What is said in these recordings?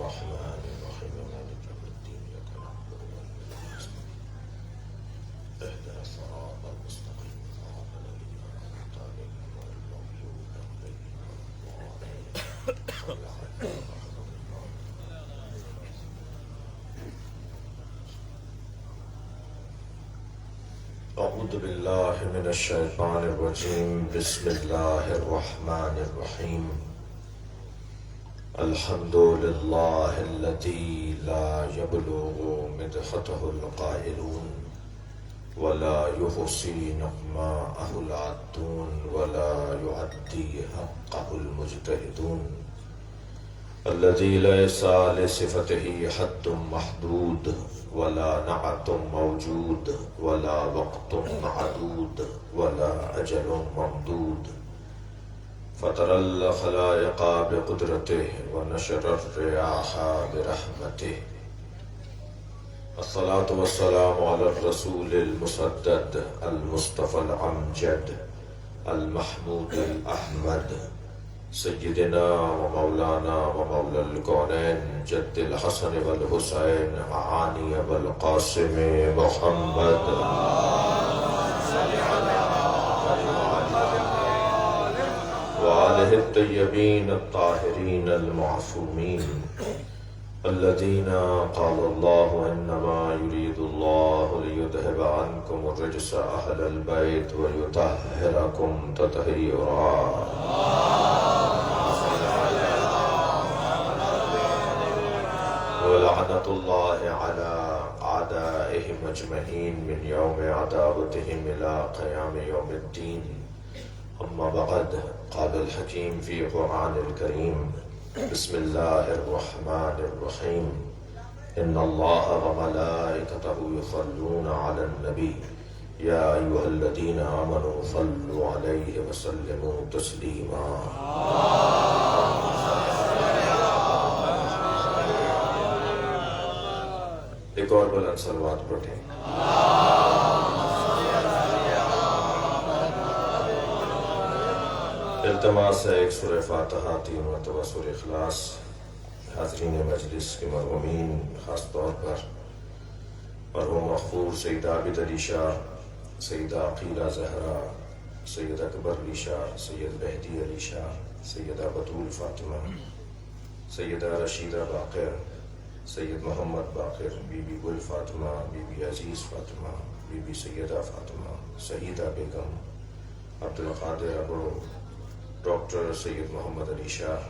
الرحمن الرحيم مالك يوم الدين إياك نعبد وإياك نستعين اهدنا الصراط المستقيم صراط الذين أنعمت عليهم غير المغضوب عليهم ولا الضالين. أعوذ بالله من الشيطان الرجيم بسم الله الرحمن الرحيم الحمد لله الذي لا يبلغ مدحته القائلون ولا يحصي نعماءه العادون ولا يعدي حقه المجتهدون الذي ليس لصفته حد محدود ولا نعت موجود ولا وقت معدود ولا أجل ممدود فطر الخلائق بقدرته ونشر الرياح برحمته الصلاة والسلام على الرسول المسدد المصطفى الأمجد المحمود الأحمد سيدنا ومولانا ومولى الكونين جد الحسن والحسين عاني والقاسم محمد وآله الطيبين الطاهرين المعصومين الذين قال الله إنما يريد الله ليذهب عنكم الرجس أهل البيت ويطهركم تطهيرا ولعنة الله على أعدائهم أجمعين من يوم عداوتهم إلى قيام يوم الدين. أما بعد قال الحكيم في القرآن الكريم بسم الله الرحمن الرحيم إن الله وملائكته يصلون على النبي يا أيها الذين آمنوا صلوا عليه وسلموا تسليما. ایک اور بلند صلوات پڑھیں. التماس ہے ایک سورہ فاتحہ 3 مرتبہ سورہ اخلاص. حاضرین مجلس کے مرحومین خاص طور پر مرحوم مغفور Syed Abid Ali Shah, Syeda Aqeela Zahra, Syed Akbar Ali Shah, Syed Mehdi Ali Shah, Syeda Batool Fatima, Syeda Rashida Baqir, Syed Muhammad Baqir, Bibi Gul Fatima, Bibi Aziz Fatima, Bibi Syeda Fatima, Syeda Begum, Abdul Qadir ابرو، ڈاکٹر سید محمد علی شاہ،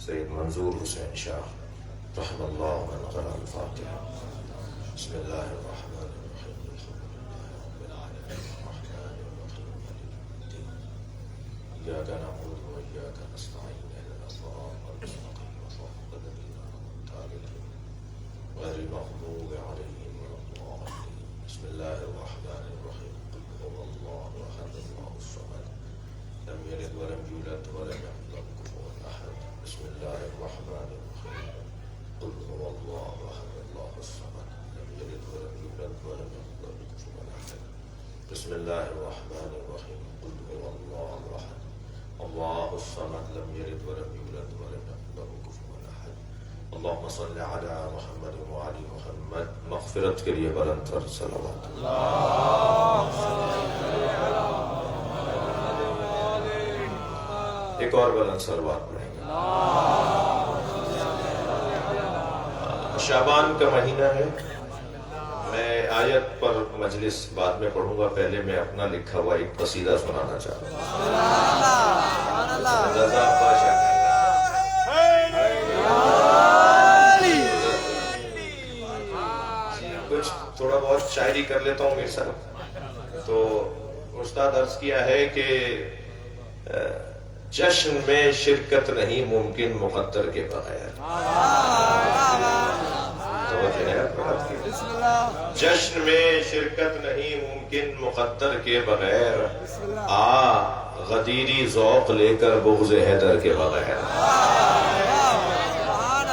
سید منظور حسین شاہ، رحم اللہ من قرأ الفاتحہ. بسم اللہ الرحمن الرحیم الحمد للہ رب العالمین الرحمن الرحیم مالک یوم الدین ایاک نعبد وایاک نستعین اهدنا الصراط المستقیم صراط الذین أنعمت عليهم غير المغضوب عليهم ولا الضالين. بسم الله الرحمن الرحيم قل هو الله أحد الله الصمد لم يلد ولم يولد ولم يكن له كفوا أحد. بسم الله الرحمن الرحيم قل هو الله أحد الله الصمد لم يلد ولم يولد ولم يكن له كفوا أحد. بسم الله الرحمن الرحيم قل هو الله أحد الله الصمد لم يلد ولم يولد ولم يكن له كفوا أحد. اللهم صل على محمد وعلى محمد. مغفرت کے لیے بلند تر صلوات. ایک اور بلند صلوات پڑھیں گے. شعبان کا مہینہ ہے. میں آیت پر مجلس بعد میں پڑھوں گا، پہلے میں اپنا لکھا ہوا ایک قصیدہ سنانا چاہتا ہوں. رضا باشا کچھ تھوڑا بہت شاعری کر لیتا ہوں میرے ساتھ. تو استاد عرض کیا ہے کہ جشن میں شرکت نہیں ممکن مقدر کے بغیر. جشن میں شرکت نہیں ممکن مقدر کے بغیر. آ غدیری ذوق لے کر بغض حیدر کے بغیر.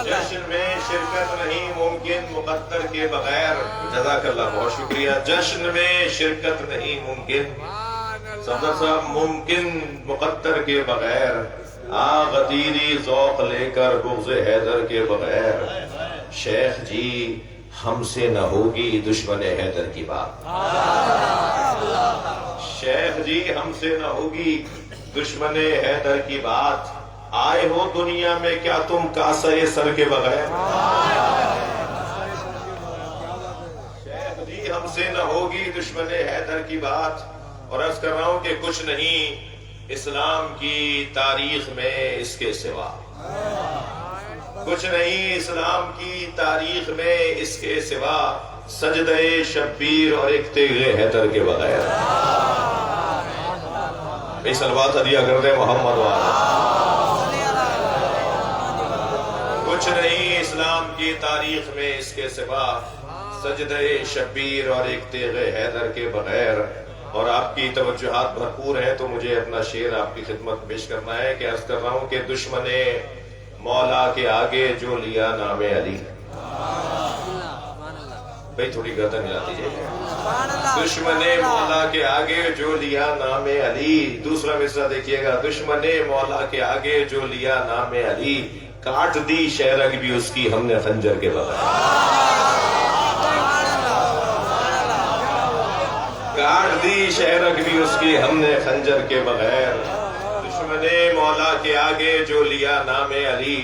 جشن میں شرکت نہیں ممکن مقدر کے بغیر. جزاک اللہ، بہت شکریہ. جشن میں شرکت نہیں ممکن صدر صاحب ممکن مقدر کے بغیر. غدیری ذوق لے کر بغض حیدر کے بغیر، شیخ جی ہم سے نہ ہوگی دشمن حیدر کی بات، شیخ جی ہم سے نہ ہوگی دشمن حیدر کی بات، آئے ہو دنیا میں کیا تم کاسے سر کے بغیر، شیخ جی ہم سے نہ ہوگی دشمن حیدر کی بات۔ اور عرض کر رہا ہوں کہ کچھ نہیں اسلام کی تاریخ میں اس کے سوا، کچھ نہیں اسلام کی تاریخ میں اس کے سوا، سجدہ شبیر اور ایک تیغ حیدر کے بغیر۔ بھئی صلوات ہدیہ کر دیں محمد والا۔ کچھ نہیں اسلام کی تاریخ میں اس کے سوا، سجدہ شبیر اور ایک تیغ حیدر کے بغیر۔ اور آپ کی توجہات بھرپور ہیں تو مجھے اپنا شعر آپ کی خدمت پیش کرنا ہے کہ عرض کر رہا ہوں کہ دشمن مولا کے آگے جو لیا نام علی، بھئی تھوڑی گردن ہلا دیجیے، دشمن مولا کے آگے جو لیا نام علی۔ دوسرا مصرع دیکھیے گا، دشمن مولا کے آگے جو لیا نام علی، کاٹ دی شہرگ بھی اس کی ہم نے خنجر کے بغیر، کاٹ دی شہرگ بھی اس کی ہم نے خنجر کے بغیر۔ دشمن مولا کے آگے جو لیا نام علی،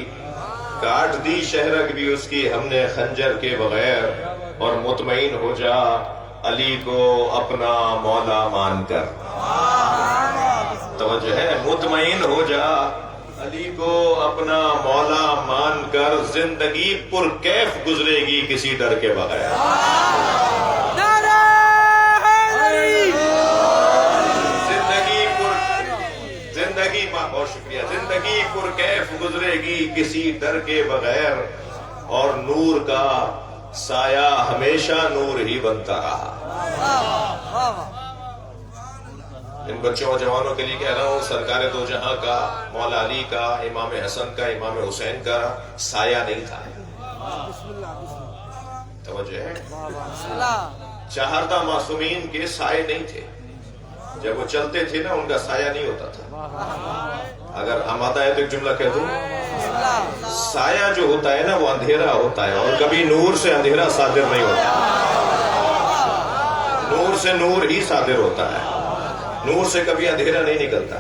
کاٹ دی شہرگ بھی اس کی ہم نے خنجر کے بغیر۔ اور مطمئن ہو جا علی کو اپنا مولا مان کر، توجہ ہے، مطمئن ہو جا علی کو اپنا مولا مان کر، زندگی پر کیف گزرے گی کسی ڈر کے بغیر، بہت شکریہ، زندگی پر کیف گزرے گی کسی ڈر کے بغیر۔ اور نور کا سایہ ہمیشہ نور ہی بنتا رہا۔ ان بچوں اور جوانوں کے لیے کہہ رہا ہوں، سرکار دو جہاں کا، مولا علی کا، امام حسن کا، امام حسین کا سایہ نہیں تھا، توجہ ہے، چہاردہ معصومین کے سائے نہیں تھے، جب وہ چلتے تھے نا ان کا سایہ نہیں ہوتا تھا۔ اگر آمادہ ہے تو ایک جملہ کہہ دوں، سایہ جو ہوتا ہے نا وہ اندھیرا ہوتا ہے، اور کبھی نور سے اندھیرا صادر نہیں ہوتا، نور سے نور ہی صادر ہوتا ہے، نور سے کبھی اندھیرا نہیں نکلتا۔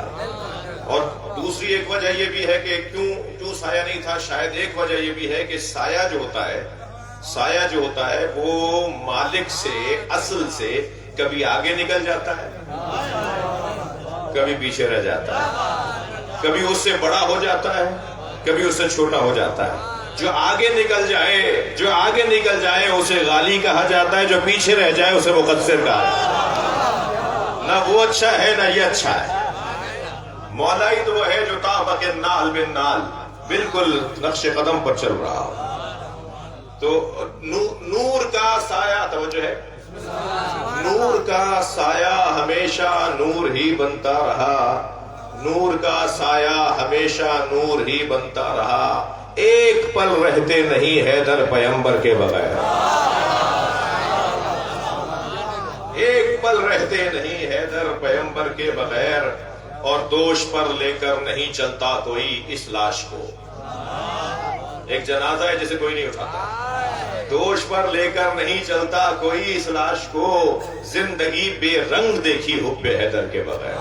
اور دوسری ایک وجہ یہ بھی ہے کہ کیوں سایہ نہیں تھا، شاید ایک وجہ یہ بھی ہے کہ سایہ جو ہوتا ہے وہ مالک سے، اصل سے کبھی آگے نکل جاتا ہے، کبھی پیچھے رہ جاتا ہے، کبھی اس سے بڑا ہو جاتا ہے، کبھی اس سے چھوٹا ہو جاتا ہے۔ جو آگے نکل جائے اسے غالی کہا جاتا ہے، جو پیچھے رہ جائے اسے مقصر کہا جاتا ہے۔ نہ وہ اچھا ہے نہ یہ اچھا ہے۔ مولا ہی تو وہ ہے جو طابق النال بالنال، بالکل نقش قدم پر چل رہا ہو۔ تو نور کا سایہ، توجہ ہے، نور کا سایہ ہمیشہ نور ہی بنتا رہا، نور کا سایہ ہمیشہ نور ہی بنتا رہا، ایک پل رہتے نہیں حیدر پیغمبر کے بغیر، ایک پل رہتے نہیں حیدر پیغمبر کے بغیر۔ اور دوش پر لے کر نہیں چلتا کوئی اس لاش کو، ایک جنازہ ہے جسے کوئی نہیں اٹھاتا، دوش پر لے کر نہیں چلتا کوئی اس لاش کو، زندگی بے رنگ دیکھی حب حیدر کے بغیر،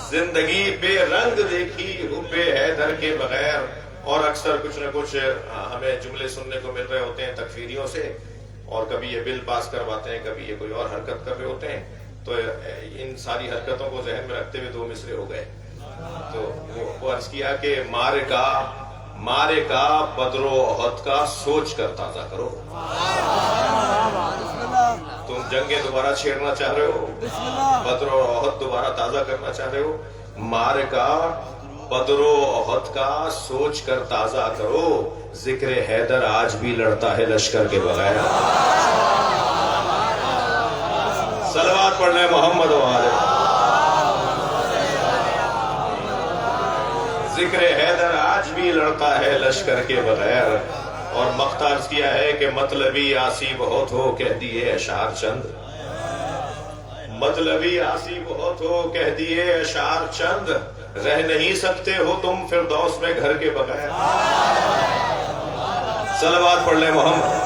زندگی بے رنگ دیکھی حب حیدر کے بغیر۔ اور اکثر کچھ نہ کچھ ہمیں جملے سننے کو مل رہے ہوتے ہیں تکفیریوں سے، اور کبھی یہ بل پاس کرواتے ہیں، کبھی یہ کوئی اور حرکت کر رہے ہوتے ہیں، تو ان ساری حرکتوں کو ذہن میں رکھتے ہوئے دو مصرے ہو گئے۔ تو وہ عرض کیا کہ مارے کا بدر و احد کا سوچ کر تازہ کرو، تم جنگیں دوبارہ چھیڑنا چاہ رہے ہو، بدر و احد دوبارہ تازہ کرنا چاہ رہے ہو، مارے کا بدر و احد کا سوچ کر تازہ کرو، ذکر حیدر آج بھی لڑتا ہے لشکر کے بغیر۔ صلوات پڑھ لیں محمد و آلہ۔ ذکر حیدر آج بھی لڑتا ہے لشکر کے بغیر۔ اور مختارز کیا ہے کہ مطلبی آسی بہت ہو، کہتی ہے اشعار چند، مطلبی آسی بہت ہو، کہہ دیے اشعار چند، رہ نہیں سکتے ہو تم فردوس میں گھر کے بغیر۔ صلوات پڑھ لیں محمد۔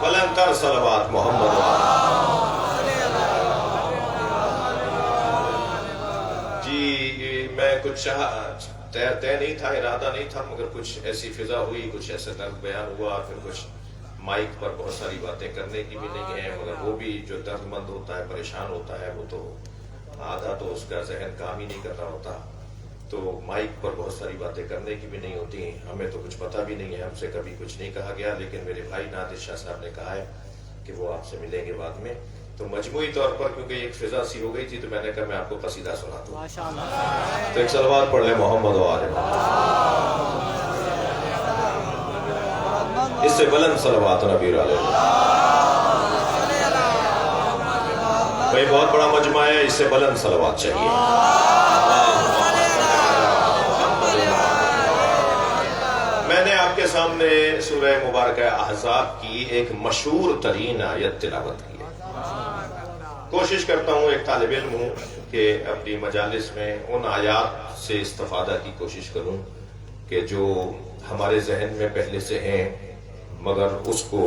بلند تر صلوات محمد۔ جی میں کچھ طے نہیں تھا، ارادہ نہیں تھا، مگر کچھ ایسی فضا ہوئی، کچھ ایسے درد بیان ہوا، پھر کچھ مائک پر بہت ساری باتیں کرنے کی بھی نہیں ہے، مگر وہ بھی جو درد مند ہوتا ہے، پریشان ہوتا ہے، وہ تو آدھا تو اس کا ذہن کام ہی نہیں کر رہا ہوتا، تو مائک پر بہت ساری باتیں کرنے کی بھی نہیں ہوتی۔ ہمیں تو کچھ پتہ بھی نہیں ہے، ہم سے کبھی کچھ نہیں کہا گیا، لیکن میرے بھائی نادر شاہ صاحب نے کہا ہے کہ وہ آپ سے ملیں گے بعد میں، تو مجموعی طور پر کیونکہ ایک فضا سی ہو گئی تھی تو میں نے کہا میں آپ کو قصیدہ سنا دوں، تو ایک صلوات پڑھ لیں محمد و آل محمد۔ اس سے بلند صلوات نبی علیہ۔ بھئی بہت بڑا مجمع ہے، اس سے بلند صلوات چاہیے۔ میں نے آپ کے سامنے سورہ مبارکہ احزاب کی ایک مشہور ترین آیت تلاوت کی ہے۔ کوشش کرتا ہوں، ایک طالب علم ہوں، کہ اپنی مجالس میں ان آیات سے استفادہ کی کوشش کروں کہ جو ہمارے ذہن میں پہلے سے ہیں، مگر اس کو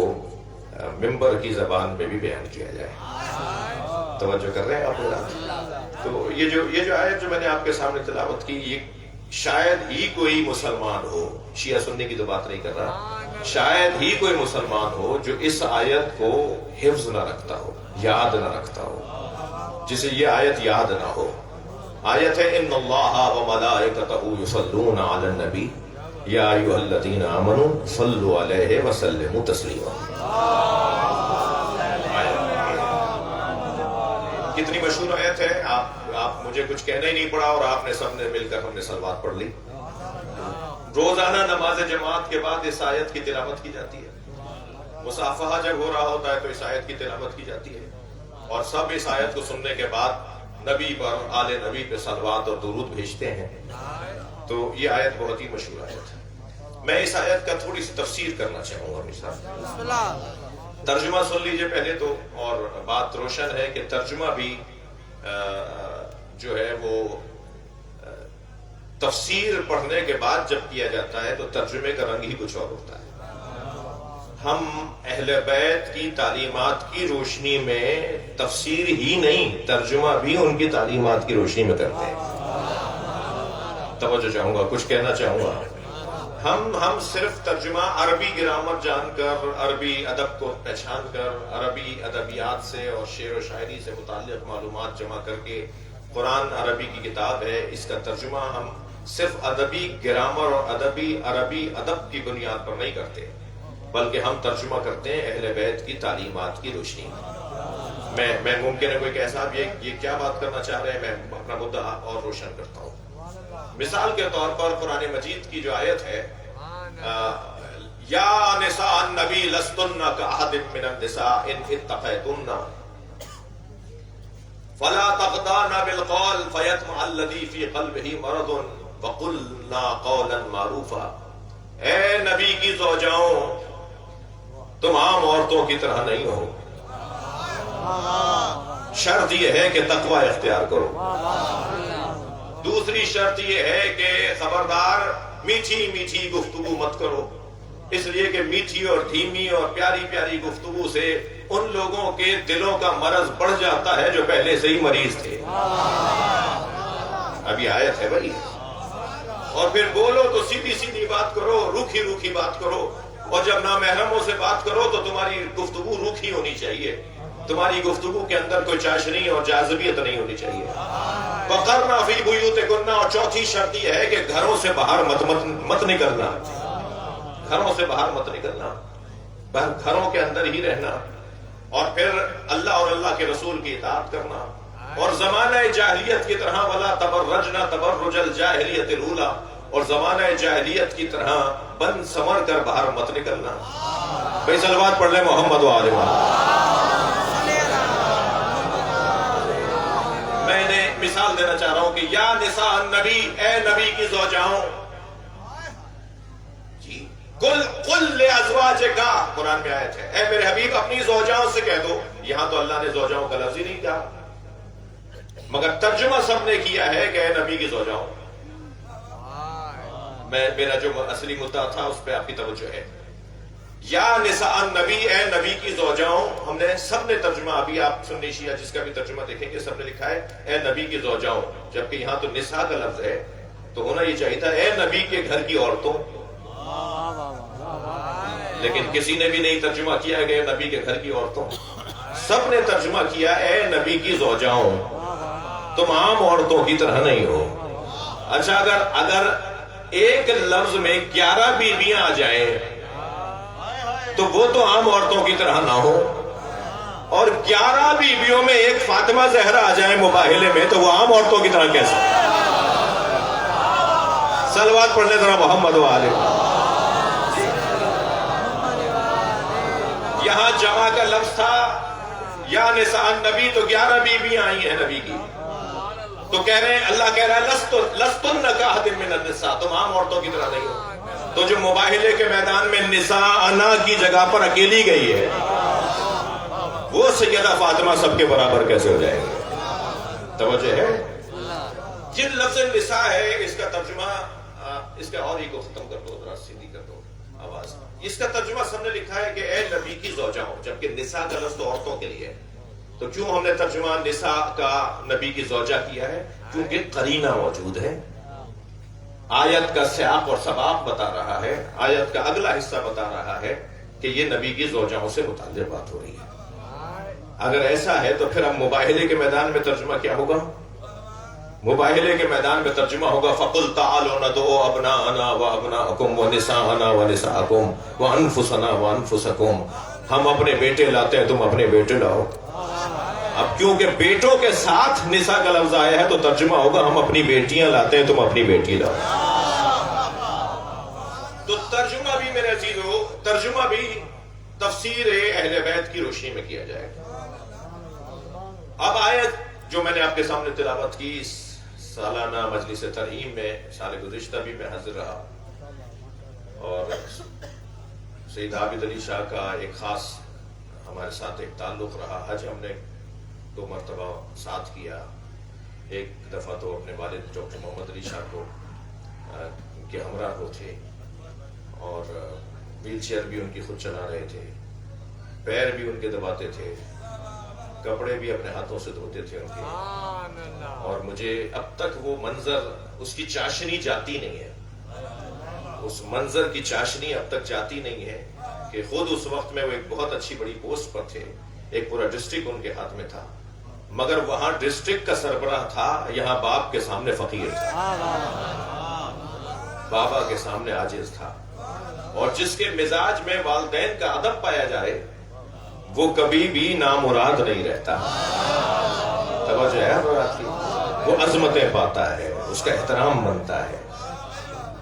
ممبر کی زبان میں بھی بیان کیا جائے۔ توجہ کر رہے ہیں آپ لوگ؟ تو یہ جو آیت جو میں نے آپ کے سامنے تلاوت کی، یہ شاید ہی کوئی مسلمان ہو، شیعہ سنی کی تو بات نہیں کر رہا، شاید ہی کوئی مسلمان ہو جو اس آیت کو حفظ نہ رکھتا ہو، یاد نہ رکھتا ہو، جسے یہ آیت یاد نہ ہو۔ آیت ہے ان اللہ و ملائکتہ یصلون علی النبی یا ایھا الذین آمنوا صلوا علیہ وسلموا تسلیما۔ کتنی مشہور آیت ہے، آپ مجھے کچھ کہنا ہی نہیں پڑا اور آپ نے سب نے مل کر ہم نے صلوات پڑھ لی۔ روزانہ نماز جماعت کے بعد اس آیت کی تلاوت کی جاتی ہے، مصافحہ جب ہو رہا ہوتا ہے تو اس آیت کی تلاوت کی جاتی ہے، اور سب اس آیت کو سننے کے بعد نبی پر، آل نبی پہ صلوات اور درود بھیجتے ہیں۔ تو یہ آیت بہت ہی مشہور آیت ہے۔ میں اس آیت کا تھوڑی سی تفسیر کرنا چاہوں گا مثال۔ ترجمہ سن لیجئے پہلے تو، اور بات روشن ہے کہ ترجمہ بھی جو ہے وہ تفسیر پڑھنے کے بعد جب کیا جاتا ہے تو ترجمے کا رنگ ہی کچھ اور ہوتا ہے۔ ہم اہل بیت کی تعلیمات کی روشنی میں تفسیر ہی نہیں، ترجمہ بھی ان کی تعلیمات کی روشنی میں کرتے ہیں۔ توجہ چاہوں گا، کچھ کہنا چاہوں گا۔ ہم صرف ترجمہ عربی گرامر جان کر، عربی ادب کو پہچان کر، عربی ادبیات سے اور شعر و شاعری سے متعلق معلومات جمع کر کے، قرآن عربی کی کتاب ہے، اس کا ترجمہ ہم صرف ادبی گرامر اور عربی ادب کی بنیاد پر نہیں کرتے، بلکہ ہم ترجمہ کرتے ہیں اہل بیت کی تعلیمات کی روشنی میں۔ میں ممکن ہے کوئی کہ صاحب یہ کیا بات کرنا چاہ رہے ہیں، میں اپنا مدعا اور روشن کرتا ہوں۔ مثال کے طور پر قرآن مجید کی جو آیت ہے، یا نساء النبی لستن کأحد من النساء ان اتقیتن فلا تخضعن بالقول فیطمع الذی فی قلبہ مرض وقلنا قولا معروفا۔ اے نبی کی زوجاؤں، تم عام عورتوں کی طرح نہیں ہو، شرط یہ ہے کہ تقوی اختیار کرو۔ دوسری شرط یہ ہے کہ خبردار میٹھی میٹھی گفتگو مت کرو، اس لیے کہ میٹھی اور دھیمی اور پیاری پیاری گفتگو سے ان لوگوں کے دلوں کا مرض بڑھ جاتا ہے جو پہلے سے ہی مریض تھے۔ ابھی آیت ہے بھائی۔ اور پھر بولو تو سیدھی سیدھی بات کرو، روکھی روکھی بات کرو، اور جب نامحرموں سے بات کرو تو تمہاری گفتگو روکھی ہونی چاہیے، تمہاری گفتگو کے اندر کوئی چاشنی اور جاذبیت نہیں ہونی چاہیے۔ وَقَرْنَ فِي بُيُوتِكُنَّ، اور چوتھی شرط یہ ہے کہ گھروں سے باہر مت نکلنا، گھروں سے باہر مت نکلنا، گھروں کے اندر ہی رہنا، اور پھر اللہ اور اللہ کے رسول کی اطاعت کرنا، اور زمانہ جاہلیت کی طرح وَلَا تَبَرَّجْنَ تَبَرُّجَ الْجَاهِلِيَّةِ الْأُولَىٰ، اور زمانہ جاہلیت کی طرح بن سمر کر باہر مت نکلنا۔ بھائی صلوات پڑھ لیں محمد و آل محمد۔ میں نے مثال دینا چاہ رہا ہوں کہ یا نساء النبی، اے نبی کی زوجاؤں، جی قل لازواجک، قرآن میں آیت ہے، اے میرے حبیب اپنی زوجاؤں سے کہہ دو. یہاں تو اللہ نے زوجاؤں کا لفظ ہی نہیں کہا، مگر ترجمہ سب نے کیا ہے کہ اے نبی کی زوجاؤں. میرا جو اصلی مدعا تھا اس پہ آپ کی توجہ ہے. یا نساء النبی، اے نبی کی زوجاؤں. ہم نے سب نے ترجمہ، ابھی آپ سنی شیعہ جس کا بھی ترجمہ دیکھیں گے سب نے لکھا ہے اے نبی کی زوجاؤں، جبکہ یہاں تو نساء کا لفظ ہے، تو ہونا یہ چاہیے تھا اے نبی کے گھر کی عورتوں. لیکن کسی نے بھی نہیں ترجمہ کیا ہے کہ اے نبی کے گھر کی عورتوں، سب نے ترجمہ کیا اے نبی کی زوجاؤں، تم عام عورتوں کی طرح نہیں ہو. اچھا، اگر ایک لفظ میں 11 بیویاں آ جائیں تو وہ تو عام عورتوں کی طرح نہ ہو، اور 11 بیویوں میں ایک فاطمہ زہرا آ جائیں مباہلے میں تو وہ عام عورتوں کی طرح کیسے؟ صلوات پڑھنے ذرا محمد و آلہ. یہاں جمع کا لفظ تھا یا نساء النبی، تو 11 بیویاں آئی ہیں نبی کی، تو کہہ رہے ہیں، اللہ کہہ رہا ہے لستن کاحد من النساء، تم عام عورتوں کی طرح نہیں ہو. تو جو مباہلے کے میدان میں نساء انا کی جگہ پر اکیلی گئی ہے، وہ سیدہ فاطمہ سب کے برابر کیسے ہو جائے گی؟ توجہ ہے؟ جن لفظ نساء ہے اس کا ترجمہ، اس کا اور ہی کو ختم کر دو، ذرا سیدھی کر دو آواز. اس کا ترجمہ سب نے لکھا ہے کہ اے نبی کی زوجاؤں، جبکہ نساء کا لفظ تو عورتوں کے لیے ہے. تو کیوں ہم نے ترجمہ نساء کا نبی کی زوجہ کیا ہے؟ کیونکہ قرینہ موجود ہے. آیت کا سیاق اور سباق بتا رہا ہے، آیت کا اگلا حصہ بتا رہا ہے کہ یہ نبی کی زوجاؤں سے متعلق بات ہو رہی ہے. اگر ایسا ہے تو پھر ہم مباہلے کے میدان میں ترجمہ کیا ہوگا؟ مباہلے کے میدان میں ترجمہ ہوگا فَقُلْ تَعَالُوا نَدْعُوا أَبْنَاءَنَا وَأَبْنَاءَكُمْ وَنِسَاءَنَا وَنِسَاءَكُمْ وَأَنفُسَنَا وَأَنفُسَكُمْ. ہم اپنے بیٹے لاتے ہیں، تم اپنے بیٹے لاؤ. اب کیونکہ بیٹوں کے ساتھ نساء کا لفظ آیا ہے تو ترجمہ ہوگا ہم اپنی بیٹیاں لاتے ہیں، تم اپنی بیٹی لاؤ. تو ترجمہ بھی میرے عزیزو، ترجمہ بھی تفسیر اہل بیت کی روشنی میں کیا جائے گا. اب آیت جو میں نے آپ کے سامنے تلاوت کی، سالانہ مجلس ترحیم میں سال گزشتہ بھی میں حاضر رہا، اور سید عابد علی شاہ کا ایک خاص ہمارے ساتھ ایک تعلق رہا. حج ہم نے 2 مرتبہ ساتھ کیا. ایک دفعہ تو اپنے والد ڈاکٹر محمد علی شاہ کو کے ہمراہ وہ تھے، اور ویل چیئر بھی ان کی خود چلا رہے تھے، پیر بھی ان کے دباتے تھے، کپڑے بھی اپنے ہاتھوں سے دھوتے تھے ان کے. اور مجھے اب تک وہ منظر، اس کی چاشنی جاتی نہیں ہے، اس منظر کی چاشنی اب تک جاتی نہیں ہے کہ خود اس وقت میں وہ ایک بہت اچھی بڑی پوسٹ پر تھے، ایک پورا ڈسٹرکٹ ان کے ہاتھ میں تھا، مگر وہاں ڈسٹرکٹ کا سربراہ تھا، یہاں باپ کے سامنے فقیر تھا، بابا کے سامنے عاجز تھا. اور جس کے مزاج میں والدین کا ادب پایا جائے وہ کبھی بھی نامراد نہیں رہتا. توجہ ہے مراد کی؟ وہ عظمتیں پاتا ہے، اس کا احترام بنتا ہے.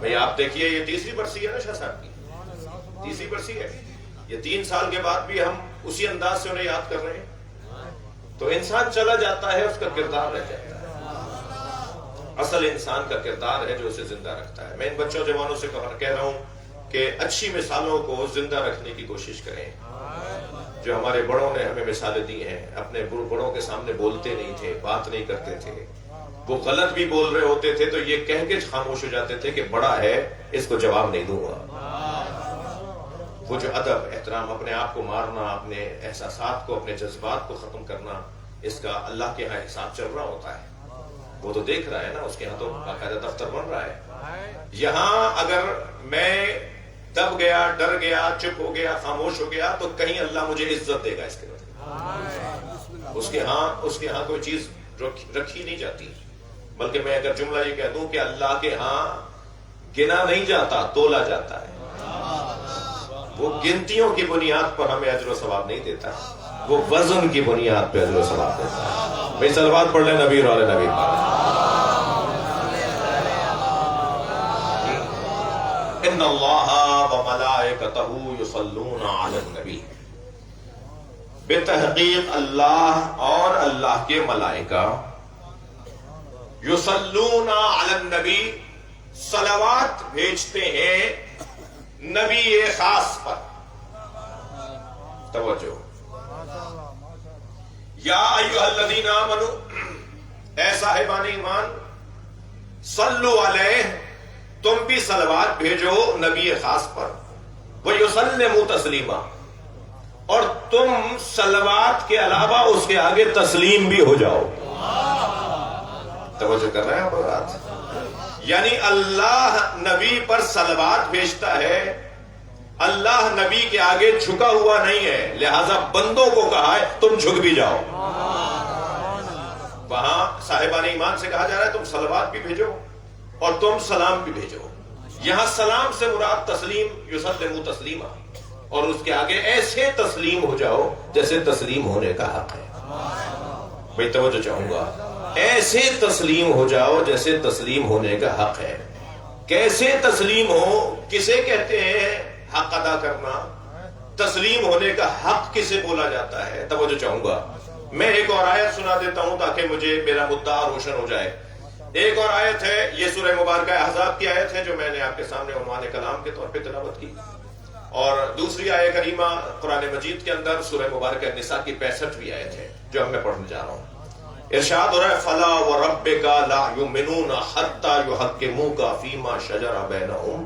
بھئی آپ دیکھیے، یہ 30ویں برسی ہے نا شاہ صاحب کی، 30ویں برسی ہے. یہ 3 سال کے بعد بھی ہم اسی انداز سے انہیں یاد کر رہے ہیں. تو انسان چلا جاتا ہے، اس کا کردار رہ جاتا ہے. اصل انسان کا کردار ہے جو اسے زندہ رکھتا ہے. میں ان بچوں جوانوں سے کہہ رہا ہوں کہ اچھی مثالوں کو زندہ رکھنے کی کوشش کریں. جو ہمارے بڑوں نے ہمیں مثالیں دی ہیں، اپنے بڑوں کے سامنے بولتے نہیں تھے، بات نہیں کرتے تھے، وہ غلط بھی بول رہے ہوتے تھے تو یہ کہہ کے خاموش ہو جاتے تھے کہ بڑا ہے، اس کو جواب نہیں دوں گا. وہ جو ادب، احترام، اپنے آپ کو مارنا، اپنے احساسات کو، اپنے جذبات کو ختم کرنا، اس کا اللہ کے ہاں حساب چل رہا ہوتا ہے. وہ تو دیکھ رہا ہے نا، اس کے ہاں تو باقاعدہ دفتر بن رہا ہے. یہاں اگر میں دب گیا، ڈر گیا، چپ ہو گیا، خاموش ہو گیا تو کہیں اللہ مجھے عزت دے گا اس کے بعد. اس کے ہاں کوئی چیز رکھی نہیں جاتی. بلکہ میں اگر جملہ یہ کہہ دوں کہ اللہ کے ہاں گنا نہیں جاتا، تولا جاتا ہے. وہ گنتیوں کی بنیاد پر ہمیں اجر و ثواب نہیں دیتا، وہ وزن کی بنیاد پہ اجر و ثواب دیتا ہے. بھائی صلوات پڑھ لیں نبی اور نبی پر. ان اللہ وملائکتہ یصلون علی النبی، بے تحقیق اللہ اور اللہ کے ملائکہ یصلون علی النبی، صلوات بھیجتے ہیں نبی خاص پر. توجہ. یا ایھا الذین آمنوا، اے صاحبان ایمان، صلو علیہ، تم بھی صلوات بھیجو نبی خاص پر، وَيُسَلِّمُوا تسلیما، اور تم صلوات کے علاوہ اس کے آگے تسلیم بھی ہو جاؤ. توجہ کر رہے ہیں آپ بات؟ یعنی اللہ نبی پر صلوات بھیجتا ہے، اللہ نبی کے آگے جھکا ہوا نہیں ہے، لہذا بندوں کو کہا ہے تم جھک بھی جاؤ. وہاں صاحبان ایمان سے کہا جا رہا ہے تم صلوات بھی بھیجو اور تم سلام بھی بھیجو. یہاں سلام سے مراد تسلیم، یسلموا تسلیما، اور اس کے آگے ایسے تسلیم ہو جاؤ جیسے تسلیم ہونے کا حق ہے. بھئی توجہ چاہوں گا، ایسے تسلیم ہو جاؤ جیسے تسلیم ہونے کا حق ہے. کیسے تسلیم ہو؟ کسے کہتے ہیں حق ادا کرنا؟ تسلیم ہونے کا حق کسے بولا جاتا ہے؟ توجہ چاہوں گا. میں ایک اور آیت سنا دیتا ہوں تاکہ مجھے میرا مدعا روشن ہو جائے. ایک اور آیت ہے، یہ سورہ مبارکہ احزاب کی آیت ہے جو میں نے آپ کے سامنے عنوان کلام کے طور پہ تلاوت کی. اور دوسری آیت کریمہ قرآن مجید کے اندر سورہ مبارکہ نساء کی 65ویں آیت ہے جو اب میں پڑھنے جا رہا ہوں. ارشاد ہو رہا ہے فَلَا وَرَبِّكَ لَا يُؤْمِنُونَ حَتَّى يُحَكِّمُوكَ فِيمَا شَجَرَ بَيْنَهُمْ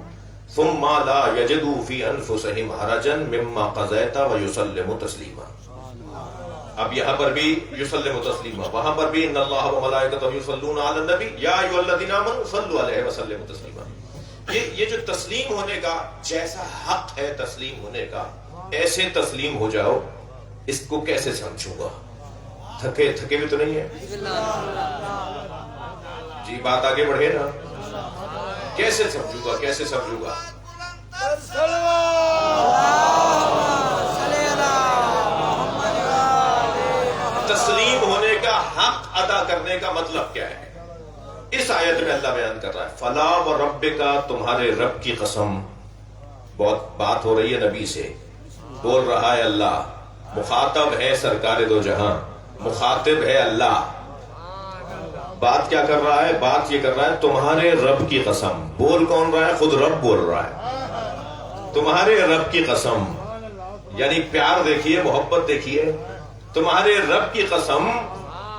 ثُمَّ لَا يَجِدُوا فِي أَنفُسِهِمْ حَرَجًا مِمَّا قَضَيْتَ وَيُسَلِّمُوا تَسْلِيمًا. اب یہاں پر بھی یسلم تسلیما، وہاں پر بھی ان اللہ و ملائکتہ یصلون علی النبی یا ایھا الذین آمنوا صلوا علیہ وسلموا تسلیما. یہ جو تسلیم ہونے کا جیسا حق ہے تسلیم ہونے کا، ایسے تسلیم ہو جاؤ. اس کو کیسے سمجھوں گا؟ تھکے بھی تو نہیں ہے جی، بات آگے بڑھے نا. کیسے سمجھوں گا؟ کیسے سمجھوں گا؟ تسلیم ہونے کا حق ادا کرنے کا مطلب کیا ہے؟ اس آیت میں اللہ بیان کر رہا ہے فلا وربک، تمہارے رب کی قسم. بہت بات ہو رہی ہے نبی سے، بول رہا ہے اللہ، مخاطب ہے سرکار دو جہاں، مخاطب ہے اللہ. بات کیا کر رہا ہے؟ بات یہ کر رہا ہے تمہارے رب کی قسم. بول کون رہا ہے؟ خود رب بول رہا ہے. تمہارے رب کی قسم، یعنی پیار دیکھیے، محبت دیکھیے. تمہارے رب کی قسم،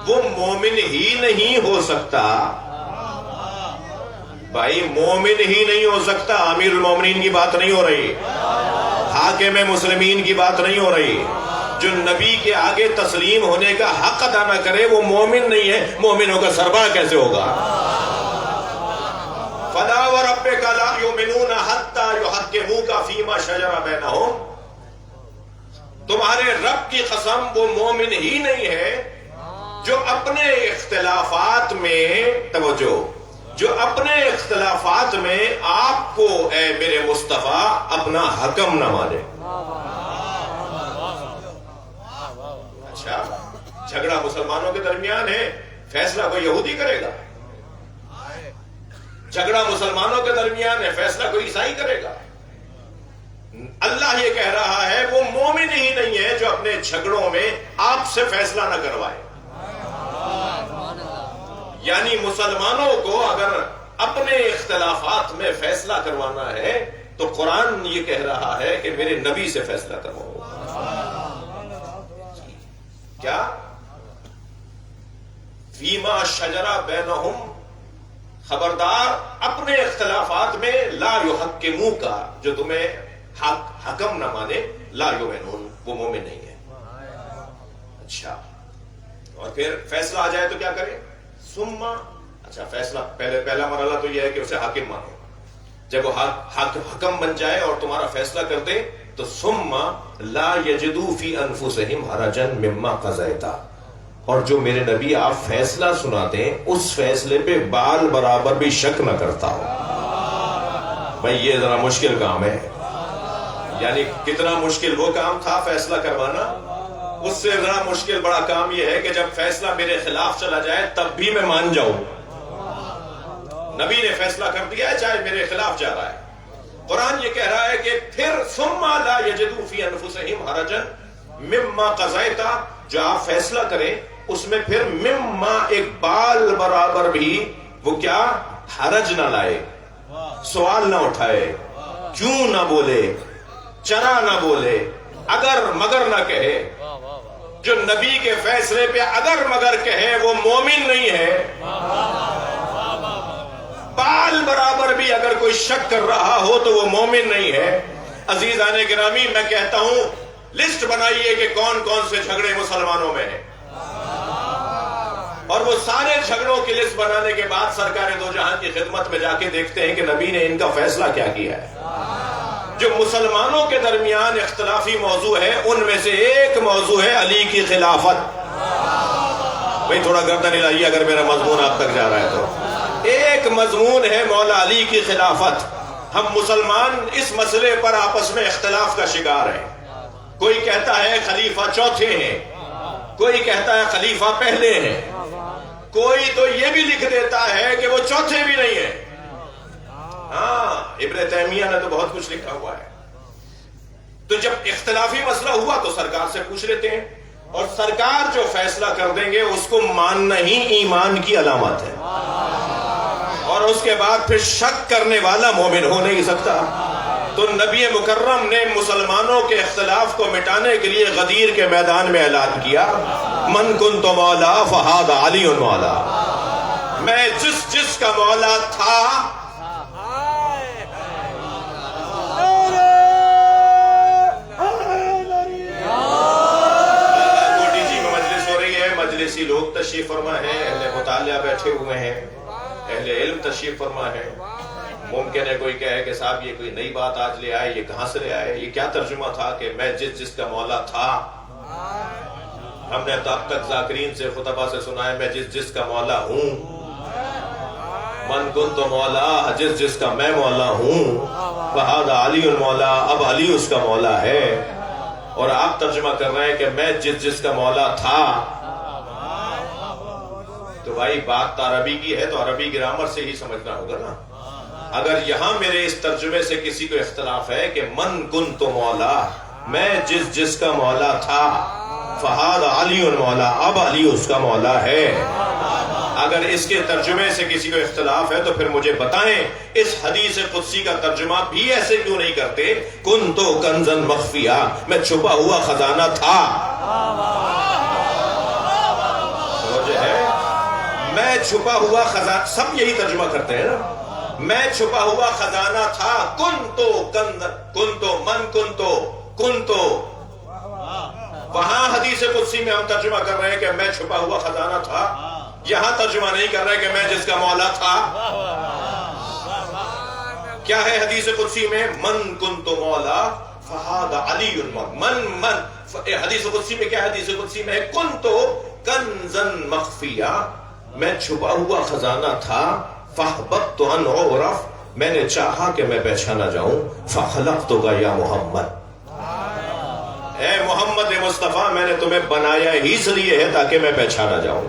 وہ مومن ہی نہیں ہو سکتا. بھائی مومن ہی نہیں ہو سکتا. امیر المومنین کی بات نہیں ہو رہی، حاکم مسلمین کی بات نہیں ہو رہی. جو نبی کے آگے تسلیم ہونے کا حق ادا نہ کرے وہ مومن نہیں ہے. مومنوں کا سربراہ کیسے ہوگا؟ فَلَا وَرَبِّكَ لَا يُؤْمِنُونَ حَتَّى يُحَكِّمُوكَ فِيمَا شَجَرَ بَيْنَهُمْ. تمہارے رب کی قسم، وہ مومن ہی نہیں ہے جو اپنے اختلافات میں، توجہ، جو اپنے اختلافات میں آپ کو اے میرے مصطفیٰ اپنا حکم نہ مانے. اچھا، جھگڑا مسلمانوں کے درمیان ہے، فیصلہ کوئی یہودی کرے گا؟ جھگڑا مسلمانوں کے درمیان ہے، فیصلہ کوئی عیسائی کرے گا؟ اللہ یہ کہہ رہا ہے وہ مومن ہی نہیں ہے جو اپنے جھگڑوں میں آپ سے فیصلہ نہ کروائے. یعنی مسلمانوں کو اگر اپنے اختلافات میں فیصلہ کروانا ہے تو قرآن یہ کہہ رہا ہے کہ میرے نبی سے فیصلہ کرواؤ. کیا؟ فیما شجرا بینہم، خبردار اپنے اختلافات میں، لا یحکموک، جو تمہیں حکم نہ مانے، لا یؤمنون، وہ مومن نہیں ہے. اچھا، اور پھر فیصلہ آ جائے تو کیا کرے؟ ثم، اچھا فیصلہ پہلا مرحلہ تو یہ ہے کہ اسے حاکم مانو. جب وہ حکم بن جائے اور تمہارا فیصلہ کر دے تو ثم لا یجدوا فی انفسہم حرجا مما قضیت، اور جو میرے نبی آپ فیصلہ سناتے ہیں اس فیصلے پہ بال برابر بھی شک نہ کرتا ہو. بھائی یہ ذرا مشکل کام ہے. یعنی کتنا مشکل وہ کام تھا فیصلہ کروانا، اس سے ذرا مشکل بڑا کام یہ ہے کہ جب فیصلہ میرے خلاف چلا جائے تب بھی میں مان جاؤں. نبی نے فیصلہ کر دیا ہے چاہے میرے خلاف جا رہا ہے. قرآن یہ کہہ رہا ہے کہ پھر ثم لا یجدوا فی انفسہم حرجا مما قضیت، جو آپ فیصلہ کریں اس میں پھر مما ایک بال برابر بھی وہ کیا حرج نہ لائے، سوال نہ اٹھائے کیوں نہ بولے، چرا نہ بولے، اگر مگر نہ کہے. جو نبی کے فیصلے پہ اگر مگر کہے وہ مومن نہیں ہے. بال برابر بھی اگر کوئی شک کر رہا ہو تو وہ مومن نہیں ہے. عزیزان گرامی، میں کہتا ہوں لسٹ بنائیے کہ کون کون سے جھگڑے مسلمانوں میں ہیں، اور وہ سارے جھگڑوں کی لسٹ بنانے کے بعد سرکار دو جہان کی خدمت میں جا کے دیکھتے ہیں کہ نبی نے ان کا فیصلہ کیا کیا ہے. جو مسلمانوں کے درمیان اختلافی موضوع ہے ان میں سے ایک موضوع ہے علی کی خلافت. بھئی تھوڑا گردن ہلائیے اگر میرا مضمون آپ تک جا رہا ہے تو. ایک مضمون ہے مولا علی کی خلافت. ہم مسلمان اس مسئلے پر آپس میں اختلاف کا شکار ہیں. کوئی کہتا ہے خلیفہ چوتھے ہیں، کوئی کہتا ہے خلیفہ پہلے ہیں، کوئی تو یہ بھی لکھ دیتا ہے کہ وہ چوتھے بھی نہیں ہیں. ہاں، ابن تیمیہ نے تو بہت کچھ لکھا ہوا ہے. تو جب اختلافی مسئلہ ہوا تو سرکار سے پوچھ لیتے ہیں، اور سرکار جو فیصلہ کر دیں گے اس کو ماننا ہی ایمان کی علامت ہے، اور اس کے بعد پھر شک کرنے والا مومن ہو نہیں سکتا. تو نبی مکرم نے مسلمانوں کے اختلاف کو مٹانے کے لیے غدیر کے میدان میں اعلان کیا، من کنت مولا فہذا علی مولا. میں جس کا مولا تھا، مجلسی لوگ تشریف فرما ہے، اہل مطالعہ بیٹھے ہوئے ہیں، اہل علم تشریف فرما ہے. ممکن ہے کوئی کہے کہ صاحب یہ کوئی نئی بات آج لے آئے، یہ کہاں سے لے آئے؟ یہ کیا ترجمہ تھا کہ میں جس کا مولا تھا؟ ہم نے تو اب تک ذاکرین سے خطبہ سے سنا ہے میں جس کا مولا ہوں. من کنت مولا، جس کا میں مولا ہوں، فہذا علی المولا، اب علی اس کا مولا ہے. اور آپ ترجمہ کر رہے ہیں کہ میں جس کا مولا تھا. تو بھائی بات تو عربی کی ہے تو عربی گرامر سے ہی سمجھنا ہوگا نا. اگر یہاں میرے اس ترجمے سے کسی کو اختلاف ہے کہ من کنت مولا، میں جس کا مولا تھا، فہذا علی المولا، اب علی اس کا مولا ہے، اگر اس کے ترجمے سے کسی کو اختلاف ہے تو پھر مجھے بتائیں اس حدیث قدسی کا ترجمہ بھی ایسے کیوں نہیں کرتے، کنتو کنزن مخفیہ، میں چھپا ہوا خزانہ تھا. میں چھپا ہوا خزانہ، سب یہی ترجمہ کرتے ہیں نا، میں چھپا ہوا خزانہ تھا. کنتو وہاں حدیث قدسی میں ہم ترجمہ کر رہے ہیں کہ میں چھپا ہوا خزانہ تھا، یہاں ترجمہ نہیں کر رہے کہ میں جس کا مولا تھا. کیا ہے حدیث قدسی میں؟ من کنتو مولا فہذا علی المولا. حدیث قدسی میں کیا ہے؟ حدیث قدسی میں ہے کنتو کنزن مخفیہ، میں چھپا ہوا خزانہ تھا. فاحببت ان اعرف، میں نے چاہا کہ میں پہچانا جاؤں. فخلقتک یا محمد، اے محمد مصطفیٰ میں نے تمہیں بنایا ہی اس لیے ہے تاکہ میں پہچانا جاؤں.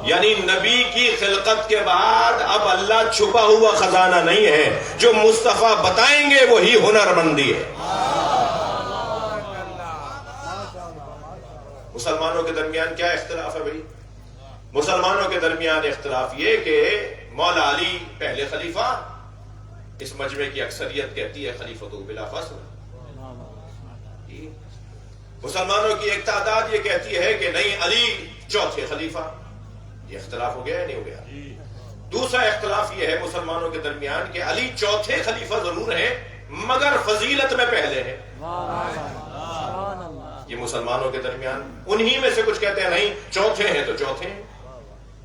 یعنی نبی کی خلقت کے بعد اب اللہ چھپا ہوا خزانہ نہیں ہے، جو مصطفیٰ بتائیں گے وہی ہنرمندی ہے. مسلمانوں کے درمیان کیا اختلاف ہے بھائی؟ مسلمانوں کے درمیان اختلاف یہ کہ مولا علی پہلے خلیفہ، اس مجمع کی اکثریت کہتی ہے خلیفۃ بلا فصل. مسلمانوں کی ایک تعداد یہ کہتی ہے کہ نہیں علی چوتھے خلیفہ. یہ اختلاف ہو گیا یا نہیں ہو گیا؟ دوسرا اختلاف یہ ہے مسلمانوں کے درمیان کہ علی چوتھے خلیفہ ضرور ہیں مگر فضیلت میں پہلے ہیں. یہ مسلمانوں کے درمیان، انہی میں سے کچھ کہتے ہیں نہیں چوتھے ہیں تو چوتھے ہیں.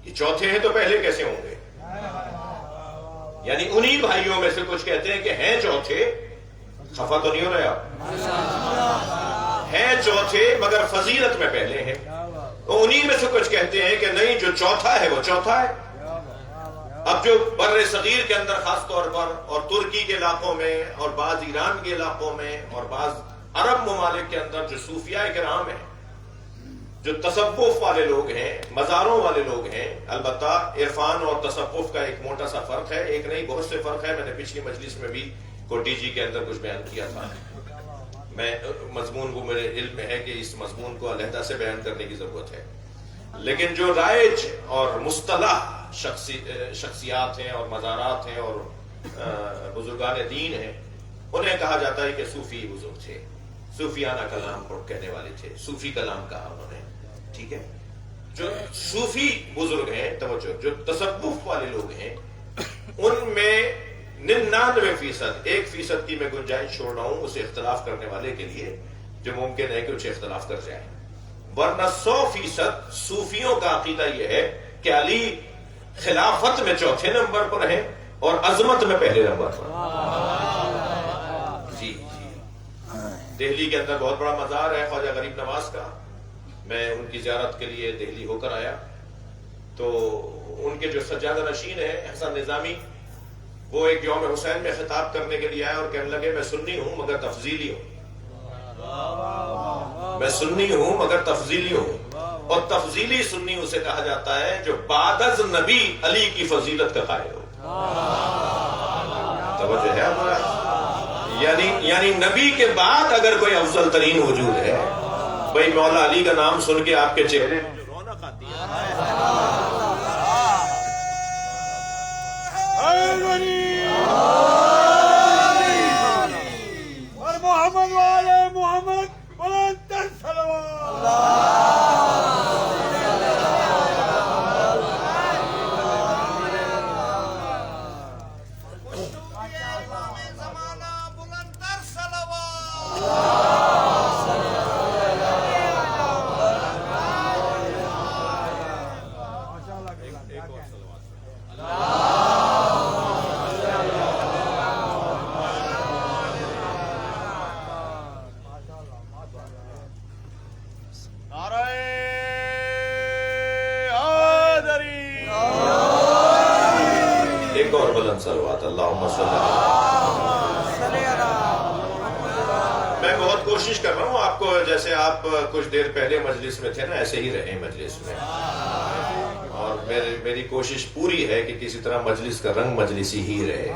یہ چوتھے ہیں تو پہلے کیسے ہوں گے؟ یعنی انہی بھائیوں میں سے کچھ کہتے ہیں کہ ہیں چوتھے، خفا تو نہیں ہو رہے آپ؟ ہیں چوتھے مگر فضیلت میں پہلے ہیں. تو انہی میں سے کچھ کہتے ہیں کہ نہیں جو چوتھا ہے وہ چوتھا ہے. اب جو بر صغیر کے اندر خاص طور پر اور ترکی کے علاقوں میں اور بعض ایران کے علاقوں میں اور بعض عرب ممالک کے اندر جو صوفیاء کرام ہیں، جو تصوف والے لوگ ہیں، مزاروں والے لوگ ہیں، البتہ عرفان اور تصوف کا ایک موٹا سا فرق ہے، ایک نہیں بہت سے فرق ہے. میں نے پچھلی مجلس میں بھی کوٹی جی کے اندر کچھ بیان کیا تھا. میں مضمون کو میرے علم میں ہے کہ اس مضمون کو علیحدہ سے بیان کرنے کی ضرورت ہے، لیکن جو رائج اور مصطلح شخصیات ہیں اور مزارات ہیں اور بزرگان دین ہیں، انہیں کہا جاتا ہے کہ صوفی بزرگ تھے، صوفیانہ کلام کہنے والے تھے، صوفی کلام کہا انہوں نے. ٹھیک ہے، جو صوفی بزرگ ہیں، توجہ، جو تصوف والے لوگ ہیں، ان میں 99%، 1% کی میں گنجائش چھوڑ رہا ہوں اس اختلاف کرنے والے کے لیے جو ممکن ہے کہ اسے اختلاف کر جائے، ورنہ 100% صوفیوں کا عقیدہ یہ ہے کہ علی خلافت میں چوتھے نمبر پر ہے اور عظمت میں پہلے نمبر پر. جی جی، دہلی کے اندر بہت بڑا مزار ہے خواجہ غریب نواز کا. میں ان کی زیارت کے لیے دہلی ہو کر آیا تو ان کے جو سجادہ نشین ہیں حسن نظامی، وہ ایک یوم حسین میں خطاب کرنے کے لیے آئے اور کہنے لگے میں سنی ہوں مگر تفضیلی ہوں، میں سنی ہوں مگر تفضیلی ہوں. اور تفضیلی سنی اسے کہا جاتا ہے جو بعد از نبی علی کی فضیلت کا قائل ہو. توجہ ہے ہمارا، یعنی نبی کے بعد اگر کوئی افضل ترین وجود ہے، بھائی مولا علی کا نام سن کے آپ کے چہرے میں جو رونق آتی ہے، اور محمد والے محمد بلند صلوات اللہم صلی اللہ. میں بہت کوشش کر رہا ہوں آپ کو، جیسے آپ کچھ دیر پہلے مجلس میں تھے نا، ایسے ہی رہیں مجلس میں، اور میری کوشش پوری ہے کہ کسی طرح مجلس کا رنگ مجلسی ہی رہے.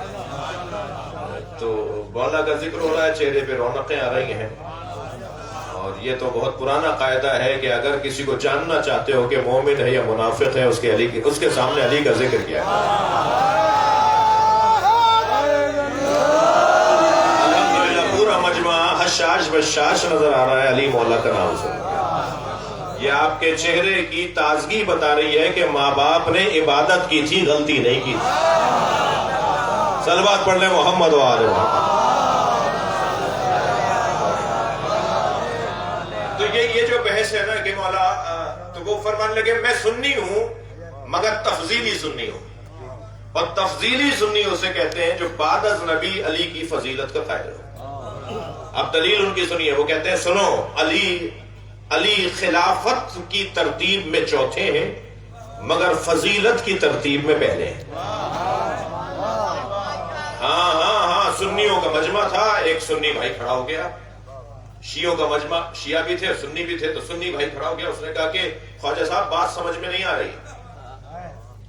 تو مولا کا ذکر ہو رہا ہے، چہرے پہ رونقیں آ رہی ہیں، اور یہ تو بہت پرانا قاعدہ ہے کہ اگر کسی کو جاننا چاہتے ہو کہ مومن ہے یا منافق ہے، اس کے سامنے علی کا ذکر کیا ہے. حشاش بشاش نظر آ رہا ہے علی مولا کا نام سے. یہ آپ کے چہرے کی تازگی بتا رہی ہے کہ ماں باپ نے عبادت کی تھی، غلطی نہیں کی تھی. صلوات پڑھ لیں محمد و آل محمد. تو یہ جو بحث ہے نا کہ مولا، تو وہ فرمانے لگے میں سنی ہوں مگر تفضیلی سنی ہوں، اور تفضیلی سنی اسے کہتے ہیں جو بعد از نبی علی کی فضیلت کا قائل ہو. اب دلیل ان کی سنیے، وہ کہتے ہیں سنو، علی خلافت کی ترتیب میں چوتھے ہیں مگر فضیلت کی ترتیب میں پہلے ہیں. ہاں سنیوں کا مجمع تھا، ایک سنی بھائی کھڑا ہو گیا، شیعوں کا مجمع، شیعہ بھی تھے سنی بھی تھے، تو سنی بھائی کھڑا ہو گیا، اس نے کہا کہ خواجہ صاحب بات سمجھ میں نہیں آ رہی،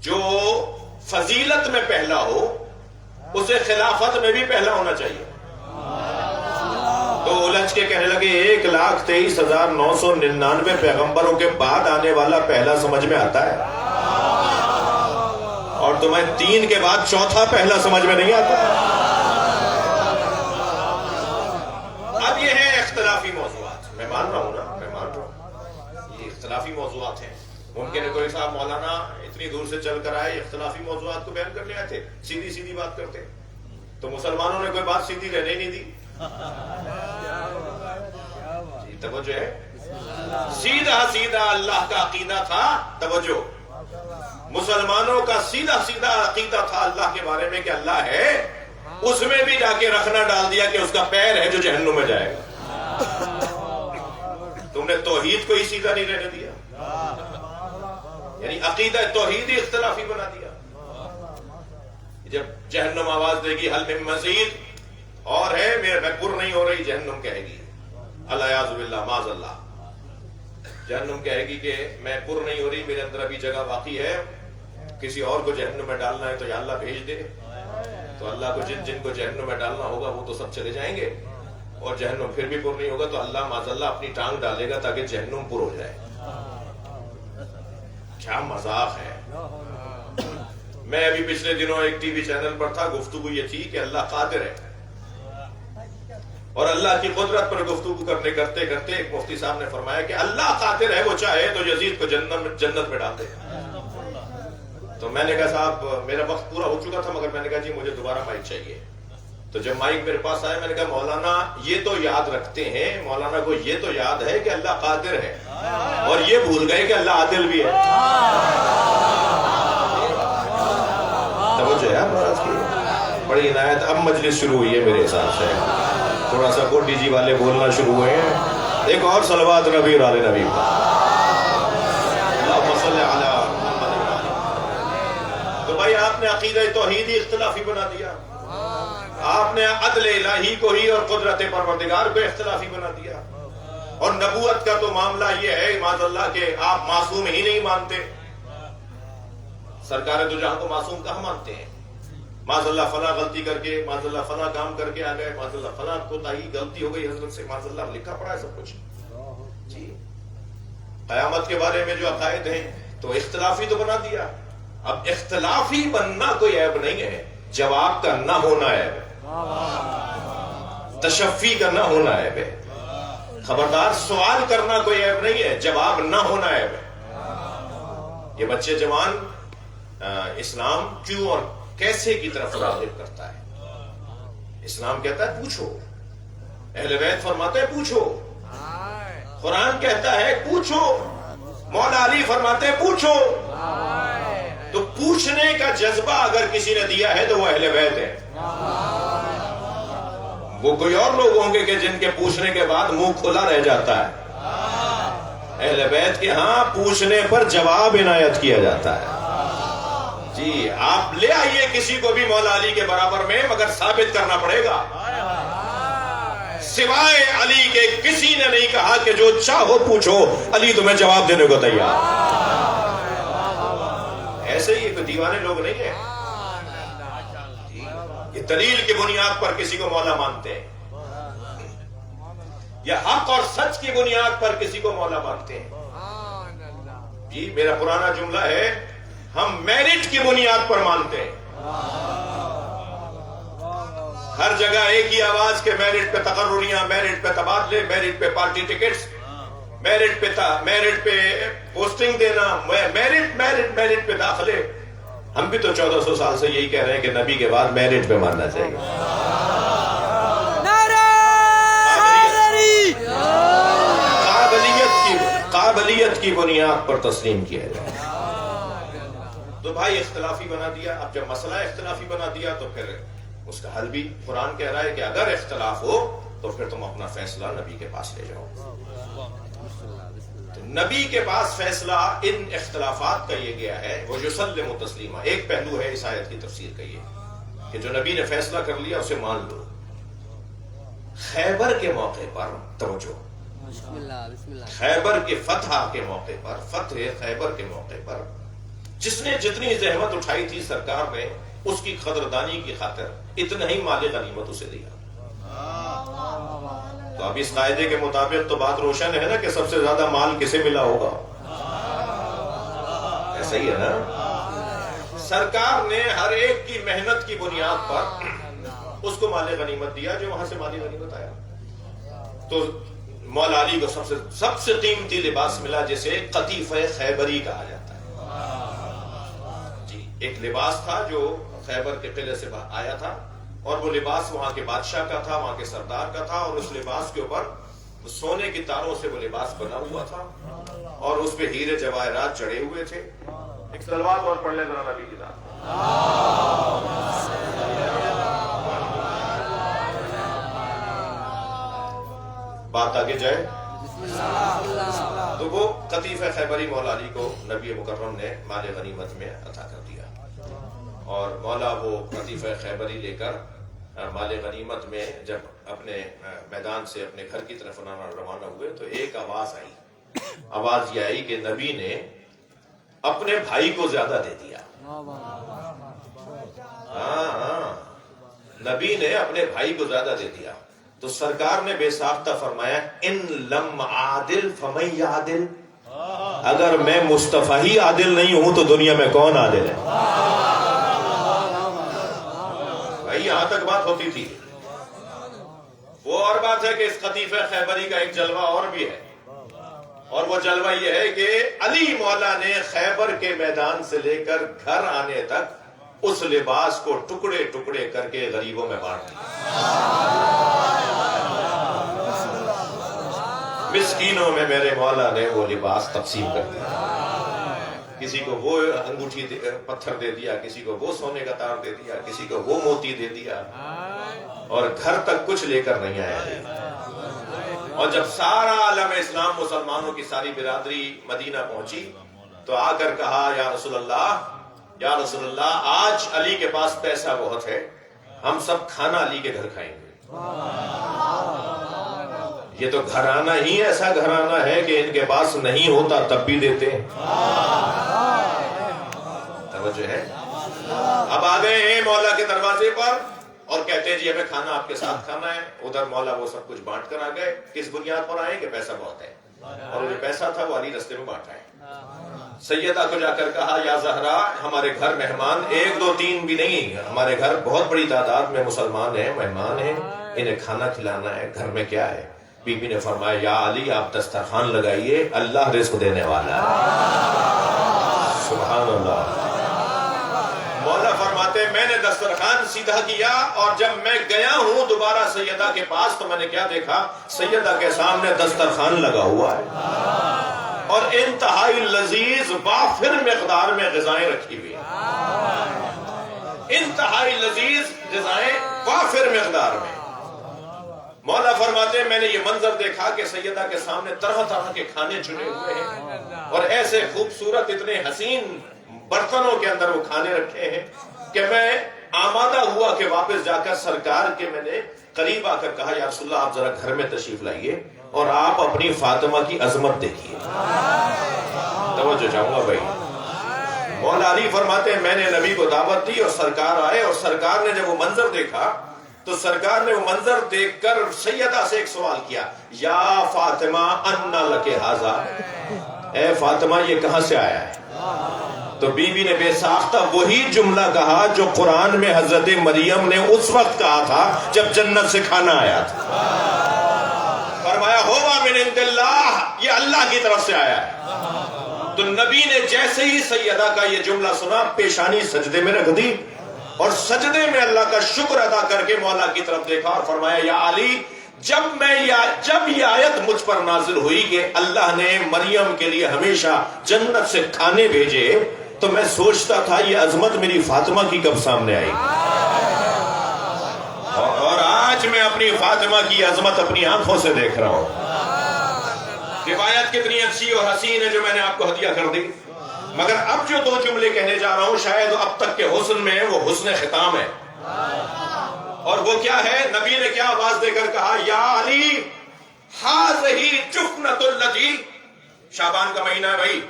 جو فضیلت میں پہلا ہو اسے خلافت میں بھی پہلا ہونا چاہیے. تو الجھ کے کہنے لگے 1,23,999 پیغمبروں کے بعد آنے والا پہلا سمجھ میں آتا ہے، اور تمہیں 3 کے بعد چوتھا پہلا سمجھ میں نہیں آتا. اب یہ ہے اختلافی موضوعات. میں مان رہا ہوں نا، میں مان رہا ہوں یہ اختلافی موضوعات ہیں. ممکن ہے کوئی صاحب مولانا اتنی دور سے چل کر آئے، اختلافی موضوعات کو بیان کرنے آئے تھے، سیدھی بات کرتے، تو مسلمانوں نے کوئی بات سیدھی رہنے نہیں دی. جی توجہ ہے، سیدھا اللہ کا عقیدہ تھا. توجہ، مسلمانوں کا سیدھا عقیدہ تھا اللہ کے بارے میں کہ اللہ ہے، اس میں بھی جا کے رکھنا ڈال دیا کہ اس کا پیر ہے جو جہنم میں جائے گا. تم نے توحید کو ہی سیدھا نہیں رہنے دیا، یعنی عقیدہ توحید ہی اختلافی بنا دیا. جب جہنم آواز دے گی حل من مزید، اور ہے میں پر نہیں ہو رہی، جہنم کہے گی الیاذ باللہ معاذ اللہ، جہنم کہے گی کہ میں پر نہیں ہو رہی، میرے اندر ابھی جگہ باقی ہے، کسی اور کو جہنم میں ڈالنا ہے تو یا اللہ بھیج دے. تو اللہ کو جن کو جہنم میں ڈالنا ہوگا وہ تو سب چلے جائیں گے، اور جہنم پھر بھی پر نہیں ہوگا تو اللہ معاذ اللہ اپنی ٹانگ ڈالے گا تاکہ جہنم پر ہو جائے. کیا مذاق ہے. میں ابھی پچھلے دنوں ایک ٹی وی چینل پر تھا، گفتگو یہ تھی کہ اللہ قادر ہے، اور اللہ کی قدرت پر گفتگو کرتے کرتے ایک مفتی صاحب نے فرمایا کہ اللہ قادر ہے، وہ چاہے تو یزید کو جنت میں ڈال دے۔ تو میں نے کہا صاحب میرا وقت پورا ہو چکا تھا، مگر میں نے کہا جی مجھے دوبارہ مائک چاہیے۔ تو جب مائک میرے پاس آیا میں نے کہا مولانا یہ تو یاد رکھتے ہیں، مولانا کو یہ تو یاد ہے کہ اللہ قادر ہے، اور یہ بھول گئے کہ اللہ عادل بھی ہے۔ توجہ ہے آپ کی، بڑی عنایت۔ اب مجلس شروع ہوئی ہے میرے حساب سے، تھوڑا سا کوٹی جی والے بولنا شروع ہوئے ہیں۔ ایک اور صلوات نبی اور آل نبی، اللہم صلی علی محمد۔ تو بھائی آپ نے عقیدہ توحید ہی اختلافی بنا دیا، آپ نے عدل الہی کو ہی اور قدرت پروردگار کو اختلافی بنا دیا، اور نبوت کا تو معاملہ یہ ہے معاذ اللہ کہ آپ معصوم ہی نہیں مانتے۔ سرکار دو جہاں کو معصوم کہاں مانتے ہیں؟ معاذ اللہ فلاں غلطی کر کے، معاذ اللہ فلاں کام کر کے آ گئے، معاذ اللہ فلاں کوتاہی غلطی ہو گئی حضرت سے، معاذ اللہ لکھا پڑا ہے سب کچھ جی۔ قیامت کے بارے میں جو عقائد ہیں تو اختلافی تو بنا دیا۔ اب اختلافی بننا کوئی عیب نہیں ہے، جواب کا نہ ہونا عیب ہے، تشفی کا نہ ہونا عیب ہے۔ خبردار سوال کرنا کوئی عیب نہیں ہے، جواب نہ ہونا عیب ہے۔ یہ بچے جوان اسلام کیوں اور کیسے کی طرف راغب کرتا ہے؟ اسلام کہتا ہے پوچھو، اہل بیت فرماتے ہیں پوچھو، قرآن کہتا ہے پوچھو، مولا علی فرماتے ہیں پوچھو۔ تو پوچھنے کا جذبہ اگر کسی نے دیا ہے تو وہ اہل بیت ہے۔ وہ کوئی اور لوگ ہوں گے کہ جن کے پوچھنے کے بعد منہ کھلا رہ جاتا ہے، اہل بیت کے ہاں پوچھنے پر جواب عنایت کیا جاتا ہے جی۔ آپ لے آئیے کسی کو بھی مولا علی کے برابر میں، مگر ثابت کرنا پڑے گا۔ سوائے علی کے کسی نے نہیں کہا کہ جو چاہو پوچھو، علی تمہیں جواب دینے کو تیار۔ ایسے ہی کوئی دیوانے لوگ نہیں ہیں، یہ دلیل کی بنیاد پر کسی کو مولا مانتے ہیں، یا حق اور سچ کی بنیاد پر کسی کو مولا مانتے ہیں جی۔ میرا پرانا جملہ ہے ہم میرٹ کی بنیاد پر مانتے ہیں، ہر جگہ ایک ہی آواز کے میرٹ پہ تقرریاں، میرٹ پہ تبادلے، میرٹ پہ پارٹی ٹکٹس، میرٹ پہ پوسٹنگ دینا، میرٹ پہ داخلے۔ ہم بھی تو 1400 سال سے یہی کہہ رہے ہیں کہ نبی کے بعد میرٹ پہ ماننا چاہیے۔ قابلیت کی بنیاد پر تسلیم کیا جائے۔ تو بھائی اختلافی بنا دیا۔ اب جب مسئلہ اختلافی بنا دیا تو پھر اس کا حل بھی قرآن کہہ رہا ہے کہ اگر اختلاف ہو تو پھر تم اپنا فیصلہ نبی کے پاس لے جاؤ۔ تو نبی کے پاس فیصلہ ان اختلافات کا یہ گیا ہے، وہ یسلم تسلیما۔ ایک پہلو ہے اس آیت کی تفسیر کا یہ کہ جو نبی نے فیصلہ کر لیا اسے مان لو۔ خیبر کے موقع پر توجہ، خیبر کے فتح کے موقع پر، فتح خیبر کے موقع پر جس نے جتنی زحمت اٹھائی تھی سرکار نے، اس کی قدردانی کی خاطر اتنا ہی مال غنیمت اسے دیا۔ تو اب اس قاعدے کے مطابق تو بات روشن ہے نا کہ سب سے زیادہ مال کسے ملا ہوگا؟ ایسا ہی ہے نا؟ سرکار نے ہر ایک کی محنت کی بنیاد پر اس کو مال غنیمت دیا جو وہاں سے مال غنیمت آیا۔ تو مولا علی کو سب سے قیمتی لباس ملا جسے قطیفہ خیبری کہا جاتا ہے جی۔ ایک لباس تھا جو خیبر کے قلعے سے آیا تھا، اور وہ لباس وہاں کے بادشاہ کا تھا، وہاں کے سردار کا تھا، اور اس لباس کے اوپر سونے کی تاروں سے وہ لباس بنا ہوا تھا، اور اس پہ ہیرے جواہرات چڑھے ہوئے تھے۔ ایک صلوات اور پڑھ لیں ذرا نبی کی ذات۔ بات آگے جائے تو وہ قطیفہ خیبری مولا علی کو نبی مکرم نے مال غنیمت میں عطا کر دیا، اور مولا وہ قطیفہ خیبری لے کر مال غنیمت میں جب اپنے میدان سے اپنے گھر کی طرف روانہ ہوئے تو ایک آواز آئی۔ آواز یہ آئی کہ نبی نے اپنے بھائی کو زیادہ دے دیا۔ ہاں، نبی نے اپنے بھائی کو زیادہ دے دیا۔ تو سرکار نے بے ساختہ فرمایا ان لم عادل فمن یعدل، اگر میں مصطفیٰ ہی عادل نہیں ہوں تو دنیا میں کون عادل ہے؟ بھائی یہاں تک بات ہوتی تھی۔ وہ اور بات ہے کہ اس قطیفہ خیبری کا ایک جلوہ اور بھی ہے، اور وہ جلوہ یہ ہے کہ علی مولا نے خیبر کے میدان سے لے کر گھر آنے تک اس لباس کو ٹکڑے ٹکڑے کر کے غریبوں میں بانٹ دیا۔ مسکینوں میں میرے مولا نے وہ لباس تقسیم کر دیا، کسی کو وہ انگوٹھی پتھر دے دیا، کسی کو وہ سونے کا تار دے دیا، کسی کو وہ موتی دے دیا، اور گھر تک کچھ لے کر نہیں آیا۔ اور جب سارا عالم اسلام، مسلمانوں کی ساری برادری مدینہ پہنچی تو آ کر کہا یا رسول اللہ آج علی کے پاس پیسہ بہت ہے، ہم سب کھانا علی کے گھر کھائیں گے۔ یہ تو گھرانہ ہی ایسا گھرانہ ہے کہ ان کے پاس نہیں ہوتا تب بھی دیتے ہیں۔ توجہ ہے؟ اب آ گئے ہیں مولا کے دروازے پر اور کہتے ہیں جی ہمیں کھانا آپ کے ساتھ کھانا ہے۔ ادھر مولا وہ سب کچھ بانٹ کر آ گئے، کس بنیاد پر آئے کہ پیسہ بہت ہے، اور جو پیسہ تھا وہ علی رستے میں بانٹا ہے۔ سیدہ کو جا کر کہا یا زہرا ہمارے گھر مہمان 1 2 3 بھی نہیں، ہمارے گھر بہت بڑی تعداد میں مسلمان ہیں، مہمان ہیں، انہیں کھانا کھلانا ہے، گھر میں کیا ہے؟ بی بی نے فرمایا یا علی آپ دسترخوان لگائیے، اللہ رزق دینے والا ہے۔ سبحان اللہ۔ مولا فرماتے میں نے دسترخوان سیدھا کیا، اور جب میں گیا ہوں دوبارہ سیدہ کے پاس تو میں نے کیا دیکھا؟ سیدہ کے سامنے دسترخوان لگا ہوا ہے اور انتہائی لذیذ وافر مقدار میں غذائیں رکھی ہوئی ہیں، انتہائی لذیذ غذائیں وافر مقدار میں۔ مولا فرماتے ہیں میں نے یہ منظر دیکھا کہ سیدہ کے سامنے طرح طرح کے کھانے چنے ہوئے ہیں، اور ایسے خوبصورت اتنے حسین برتنوں کے اندر وہ کھانے رکھے ہیں کہ میں آمادہ ہوا کہ واپس جا کر سرکار کے میں نے قریب آ کر کہا یا رسول اللہ آپ ذرا گھر میں تشریف لائیے اور آپ اپنی فاطمہ کی عظمت دیکھیے۔ توجہ چاہوں گا بھائی۔ مولا علی فرماتے ہیں میں نے نبی کو دعوت دی اور سرکار آئے، اور سرکار نے جب وہ منظر دیکھا تو سرکار نے وہ منظر دیکھ کر سیدہ سے ایک سوال کیا یا فاطمہ انا لک ھذا، اے فاطمہ یہ کہاں سے آیا ہے؟ تو بی بی نے بے ساختہ وہی جملہ کہا جو قرآن میں حضرت مریم نے اس وقت کہا تھا جب جنت سے کھانا آیا تھا۔ فرمایا ہوا من عند اللہ، یہ اللہ کی طرف سے آیا ہے۔ تو نبی نے جیسے ہی سیدہ کا یہ جملہ سنا پیشانی سجدے میں رکھ دی، اور سجدے میں اللہ کا شکر ادا کر کے مولا کی طرف دیکھا اور فرمایا یا علی جب یہ آیت مجھ پر نازل ہوئی کہ اللہ نے مریم کے لیے ہمیشہ جنت سے کھانے بھیجے تو میں سوچتا تھا یہ عظمت میری فاطمہ کی کب سامنے آئی، اور آج میں اپنی فاطمہ کی عظمت اپنی آنکھوں سے دیکھ رہا ہوں۔ روایت کتنی اچھی اور حسین ہے جو میں نے آپ کو ہدیہ کر دی، مگر اب جو 2 جملے کہنے جا رہا ہوں شاید اب تک کے حسن میں وہ حسن ختام ہے، اور وہ کیا ہے؟ نبی نے کیا آواز دے کر کہا یا علی ھذہ جفنۃ التی، شعبان کا مہینہ ہے بھائی،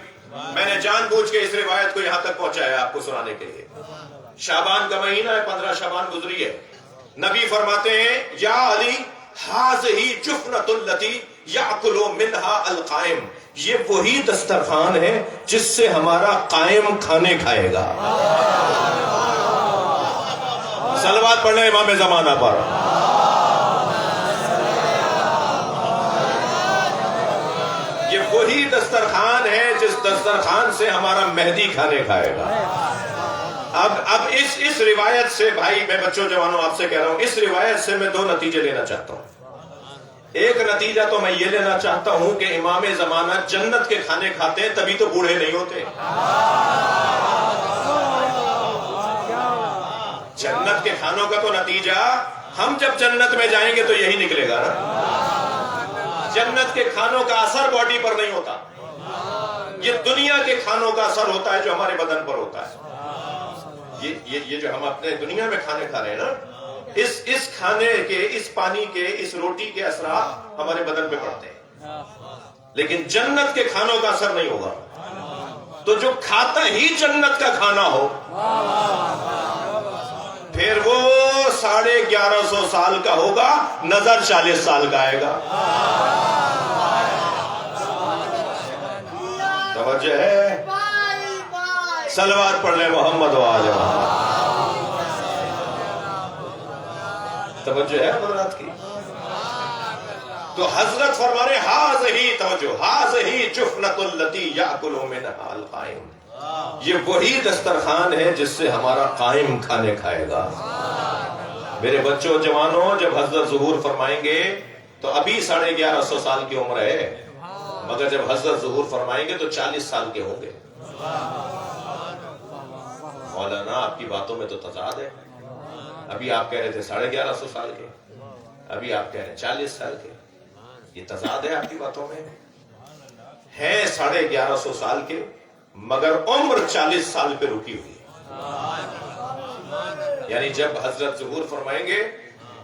میں نے جان بوجھ کے اس روایت کو یہاں تک پہنچایا آپ کو سنانے کے لیے۔ شعبان کا مہینہ ہے، 15 شعبان گزری ہے۔ نبی فرماتے ہیں یا علی ھذہ جفنۃ التی یاکل منھا القائم، یہ وہی دسترخوان ہے جس سے ہمارا قائم کھانے کھائے گا۔ صلوات پڑھنا امام زمانہ پر۔ یہ وہی دسترخوان ہے جس دسترخوان سے ہمارا مہدی کھانے کھائے گا۔ اب اس روایت سے بھائی میں بچوں جوانوں آپ سے کہہ رہا ہوں، اس روایت سے میں 2 نتیجے لینا چاہتا ہوں۔ ایک نتیجہ تو میں یہ لینا چاہتا ہوں کہ امام زمانہ جنت کے کھانے کھاتے ہیں تبھی تو بوڑھے نہیں ہوتے۔ جنت کے کھانوں کا تو نتیجہ ہم جب جنت میں جائیں گے تو یہی نکلے گا نا۔ جنت کے کھانوں کا اثر باڈی پر نہیں ہوتا، یہ دنیا کے کھانوں کا اثر ہوتا ہے جو ہمارے بدن پر ہوتا ہے۔ یہ جو ہم اپنے دنیا میں کھانے کھا رہے ہیں نا، اس کھانے کے، اس پانی کے، اس روٹی کے اثرات ہمارے بدن پہ پڑتے ہیں، لیکن جنت کے کھانوں کا اثر نہیں ہوگا۔ تو جو کھاتا ہی جنت کا کھانا ہو پھر وہ 1150 سال کا ہوگا، نظر 40 سال کا آئے گا۔ توجہ ہے؟ صلوات پڑھ لیں محمد و آل محمد۔ توجہ ہے حضرات کی؟ تو حضرت فرما رہے ہاذہی، توجہ، ہاذہی جفنۃ التی یاکل منھا القائم، یہ وہی دسترخوان ہے جس سے ہمارا قائم کھانے کھائے گا۔ میرے بچوں جوانوں، جب حضرت ظہور فرمائیں گے تو ابھی 1150 سال کی عمر ہے، مگر جب حضرت ظہور فرمائیں گے تو 40 سال کے ہوں گے۔ مولانا آپ کی باتوں میں تو تضاد ہے، ابھی آپ کہہ رہے تھے 1150 سال کے، ابھی آپ کہہ رہے ہیں 40 سال کے، یہ تضاد ہے آپ کی باتوں میں؟ ہیں 1150 سال کے مگر عمر 40 سال پہ رکی ہوئی ہے، یعنی جب حضرت ظہور فرمائیں گے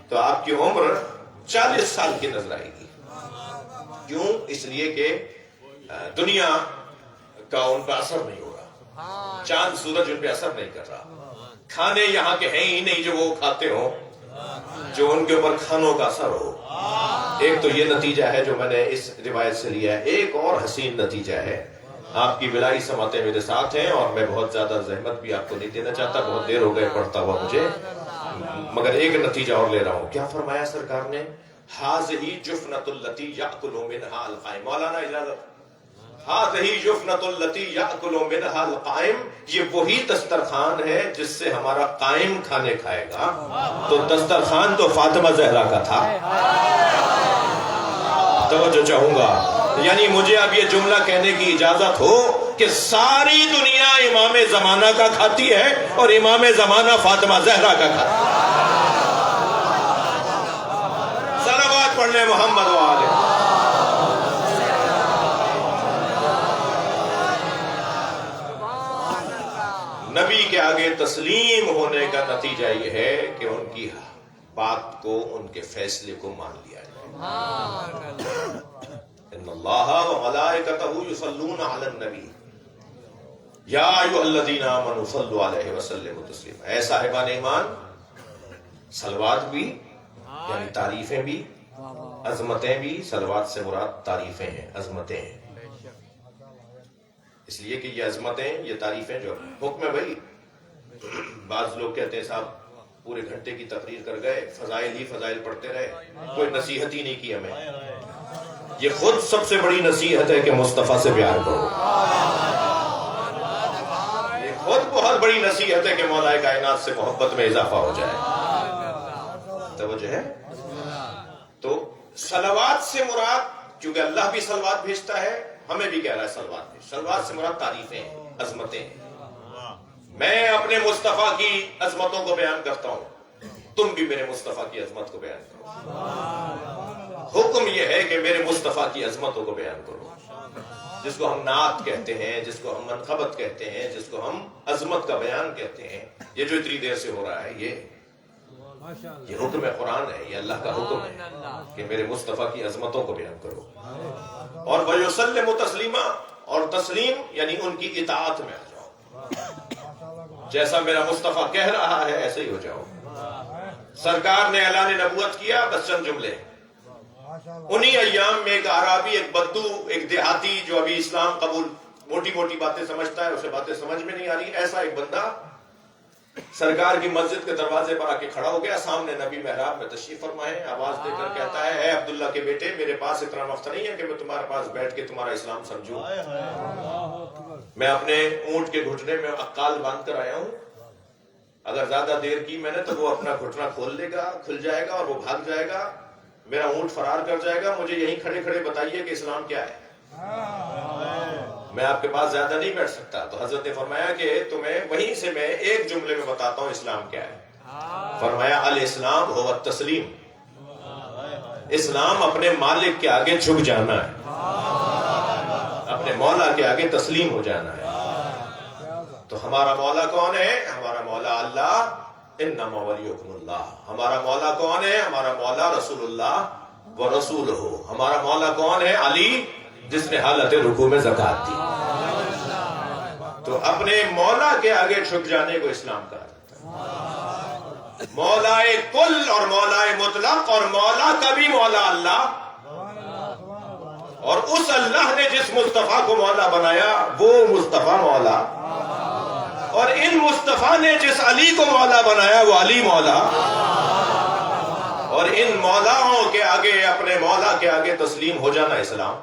تو آپ کی عمر 40 سال کی نظر آئے گی۔ کیوں؟ اس لیے کہ دنیا کا ان پہ اثر نہیں ہو رہا، چاند سورج ان پہ اثر نہیں کر رہا، کھانے یہاں کے ہیں ہی نہیں جو وہ کھاتے ہوں جو ان کے اوپر کھانوں کا اثر ہو۔ ایک تو یہ نتیجہ ہے جو میں نے اس روایت سے لیا ہے، ایک اور حسین نتیجہ ہے۔ آپ کی بلائی سماعتیں میرے ساتھ ہیں اور میں بہت زیادہ زحمت بھی آپ کو نہیں دینا چاہتا، بہت دیر ہو گئے پڑھتا ہوا مجھے، مگر ایک نتیجہ اور لے رہا ہوں۔ کیا فرمایا سرکار نے؟ ہاذہی جفنۃ التی یاکل منھا القائم۔ مولانا اجازت، ہاذہی جفنۃ التی یاکل منھا القائم، یہ وہی دسترخوان ہے جس سے ہمارا قائم کھانے کھائے گا۔ تو دسترخوان تو فاطمہ زہرا کا تھا۔ توجہ چاہوں گا، یعنی مجھے اب یہ جملہ کہنے کی اجازت ہو کہ ساری دنیا امام زمانہ کا کھاتی ہے اور امام زمانہ فاطمہ زہرا کا کھاتی ہے۔ صلوات پڑھ لیں محمد وآلہ۔ نبی کے آگے تسلیم ہونے کا نتیجہ یہ ہے کہ ان کی بات کو، ان کے فیصلے کو مان لیا جائے۔ ان اللہ وملائکتہ یصلون علی النبی یا ایھا الذین آمنوا صلوا علیہ وسلموا تسلیما۔ اے صاحبان ایمان، صلوات بھی یعنی تعریفیں بھی، عظمتیں بھی، صلوات سے مراد تعریفیں ہیں، عظمتیں ہیں، اس لیے کہ یہ عظمتیں، یہ تعریفیں جو حکم ہے بھائی، بعض لوگ کہتے ہیں صاحب پورے گھنٹے کی تقریر کر گئے، فضائل ہی فضائل پڑھتے رہے، کوئی نصیحت ہی نہیں کی ہمیں۔ یہ خود سب سے بڑی نصیحت ہے کہ مصطفیٰ سے پیار کرو، یہ خود بہت بڑی نصیحت ہے کہ مولا کائنات سے محبت میں اضافہ ہو جائے۔ توجہ ہے؟ تو صلوات سے مراد، کیونکہ اللہ بھی صلوات بھیجتا ہے، ہمیں بھی کہہ رہا ہے صلوات بھیج، صلوات سے مراد تعریفیں ہیں، عظمتیں ہیں۔ میں اپنے مصطفیٰ کی عظمتوں کو بیان کرتا ہوں، تم بھی میرے مصطفیٰ کی عظمت کو بیان کرو۔ حکم یہ ہے کہ میرے مصطفیٰ کی عظمتوں کو بیان کرو، جس کو ہم نعت کہتے ہیں، جس کو ہم منقبت کہتے ہیں، جس کو ہم عظمت کا بیان کہتے ہیں، یہ جو اتنی دیر سے ہو رہا ہے، یہ حکم قرآن ہے، یہ اللہ کا حکم ہے کہ میرے مصطفیٰ کی عظمتوں کو بیان کرو۔ اور وَيُسَلِّمُ تَسْلِيمًا، اور تسلیم یعنی ان کی اطاعت میں آ جاؤ، جیسا میرا مصطفیٰ کہہ رہا ہے ایسے ہی ہو جاؤ۔ سرکار نے اعلان نبوت کیا، بس چند جملے، انہی ایام میں ایک عرابی، ایک بدو، ایک دیہاتی جو ابھی اسلام قبول، موٹی موٹی باتیں سمجھتا ہے، اسے باتیں سمجھ میں نہیں آ رہی، ایسا ایک بندہ سرکار کی مسجد کے دروازے پر آ کے کھڑا ہو گیا، سامنے نبی محراب میں تشریف فرما ہے، آواز دے کر کہتا ہے، اے عبداللہ کے بیٹے، میرے پاس اتنا وقت نہیں ہے کہ میں تمہارے پاس بیٹھ کے تمہارا اسلام سمجھوں، میں اپنے اونٹ کے گھٹنے میں عقال باندھ کر آیا ہوں، اگر زیادہ دیر کی میں نے تو وہ اپنا گھٹنا کھول لے گا، کھل جائے گا اور وہ بھاگ جائے گا، میرا اونٹ فرار کر جائے گا، مجھے یہیں کھڑے کھڑے بتائیے کہ اسلام کیا ہے، میں آپ کے پاس زیادہ نہیں بیٹھ سکتا۔ تو حضرت نے فرمایا کہ تمہیں وہیں سے میں ایک جملے میں بتاتا ہوں اسلام کیا ہے۔ فرمایا الاسلام هو التسلیم، اسلام اپنے مالک کے آگے جھک جانا ہے، اپنے مولا کے آگے تسلیم ہو جانا ہے۔ تو ہمارا مولا کون ہے؟ ہمارا مولا اللہ، انما ولیکم اللہ۔ ہمارا مولا کون ہے؟ ہمارا مولا رسول اللہ و رسولہ۔ ہمارا مولا کون ہے؟ علی، جس نے حالت رکوع میں زکوٰۃ دی۔ تو اپنے مولا کے آگے جھک جانے کو اسلام کہا جاتا ہے۔ مولا کل اور مولا مطلق، اور مولا کا بھی مولا اللہ، اور اس اللہ نے جس مصطفیٰ کو مولا بنایا وہ مصطفیٰ مولا، اور ان مصطفیٰ نے جس علی کو مولا بنایا وہ علی مولا۔ اور ان مولاؤں کے آگے اپنے مولا کے آگے تسلیم ہو جانا اسلام.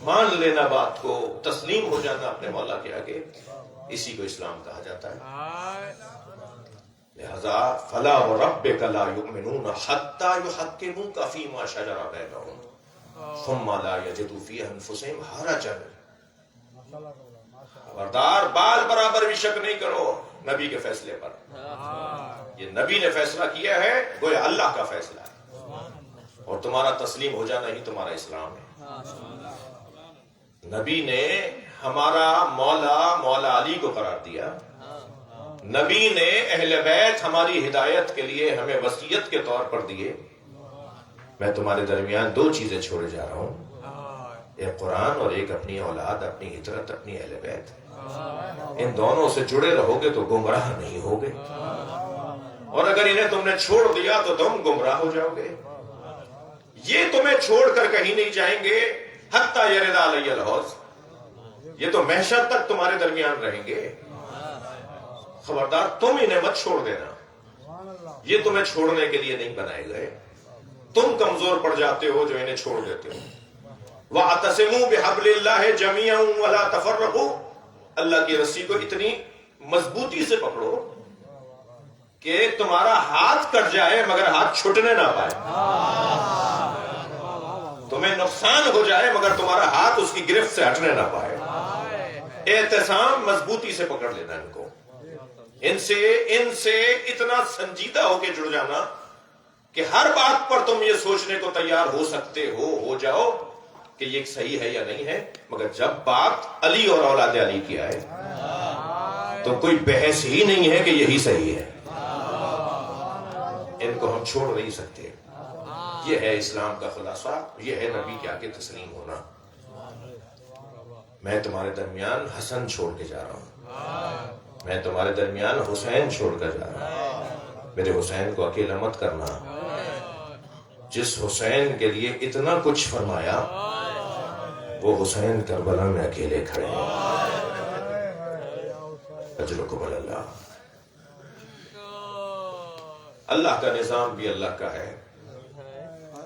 مان لینا بات کو، تسلیم ہو جانا اپنے مولا کے آگے، اسی کو اسلام کہا جاتا ہے. لہذا فلا وربک لا یؤمنون حتی یحکموک فیما شجر بینہم ثم لا یجدوا فی انفسہم حرجا. خبردار بال برابر بھی شک نہیں کرو نبی کے فیصلے پر. یہ نبی نے فیصلہ کیا ہے، گویا اللہ کا فیصلہ ہے، اور تمہارا تسلیم ہو جانا ہی تمہارا اسلام ہے. نبی نے ہمارا مولا علی کو قرار دیا. نبی نے اہل بیت ہماری ہدایت کے لیے ہمیں وصیت کے طور پر دیے. میں تمہارے درمیان دو چیزیں چھوڑے جا رہا ہوں، ایک قرآن اور ایک اپنی اولاد، اپنی عطرت، اپنی اہل بیت. ان دونوں سے جڑے رہو گے تو گمراہ نہیں ہوگے، اور اگر انہیں تم نے چھوڑ دیا تو تم گمراہ ہو جاؤ گے. یہ تمہیں چھوڑ کر کہیں نہیں جائیں گے حتی یرد علی الحوض، یہ تو محشر تک تمہارے درمیان رہیں گے. خبردار تم انہیں مت چھوڑ دینا، یہ تمہیں چھوڑنے کے لیے نہیں بنائے گئے. تم کمزور پڑ جاتے ہو جو انہیں چھوڑ دیتے ہو. وَاعْتَصِمُوا بِحَبْلِ اللَّهِ جَمِيعًا وَلَا تَفَرَّقُوا. اللہ کی رسی کو اتنی مضبوطی سے پکڑو کہ تمہارا ہاتھ کٹ جائے مگر ہاتھ چھوٹنے نہ پائے. تمہیں نقصان ہو جائے مگر تمہارا ہاتھ اس کی گرفت سے ہٹنے نہ پائے. اعتصام، مضبوطی سے پکڑ لینا ان کو. ان سے اتنا سنجیدہ ہو کے جڑ جانا کہ ہر بات پر تم یہ سوچنے کو تیار ہو سکتے ہو جاؤ کہ یہ صحیح ہے یا نہیں ہے، مگر جب بات علی اور اولاد علی کی آئے تو کوئی بحث ہی نہیں ہے کہ یہی صحیح ہے. ان کو ہم چھوڑ نہیں سکتے. یہ ہے اسلام کا خلاصہ، یہ ہے نبی کے آگے تسلیم ہونا. میں تمہارے درمیان حسن چھوڑ کے جا رہا ہوں، میں تمہارے درمیان حسین چھوڑ کر جا رہا ہوں. میرے حسین کو اکیلا مت کرنا. جس حسین کے لیے اتنا کچھ فرمایا وہ حسین کربلا میں اکیلے کھڑے ہیں. اجرکم اللہ. اللہ کا نظام بھی اللہ کا ہے،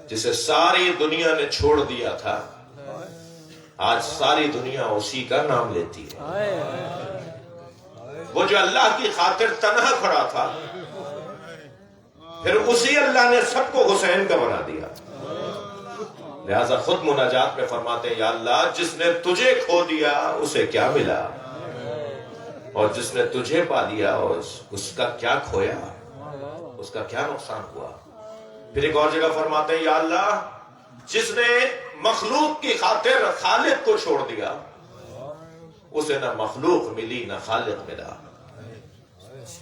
جسے ساری دنیا نے چھوڑ دیا تھا آج ساری دنیا اسی کا نام لیتی ہے. وہ جو اللہ کی خاطر تنہا کھڑا تھا پھر اسی اللہ نے سب کو حسین کا بنا دیا. لہذا خود مناجات میں فرماتے ہیں، یا اللہ جس نے تجھے کھو دیا اسے کیا ملا، اور جس نے تجھے پا لیا اس کا کیا کھویا، اس کا کیا نقصان ہوا. پھر ایک اور جگہ فرماتے ہیں، یا اللہ جس نے مخلوق کی خاطر خالق کو چھوڑ دیا اسے نہ مخلوق ملی نہ خالق ملا،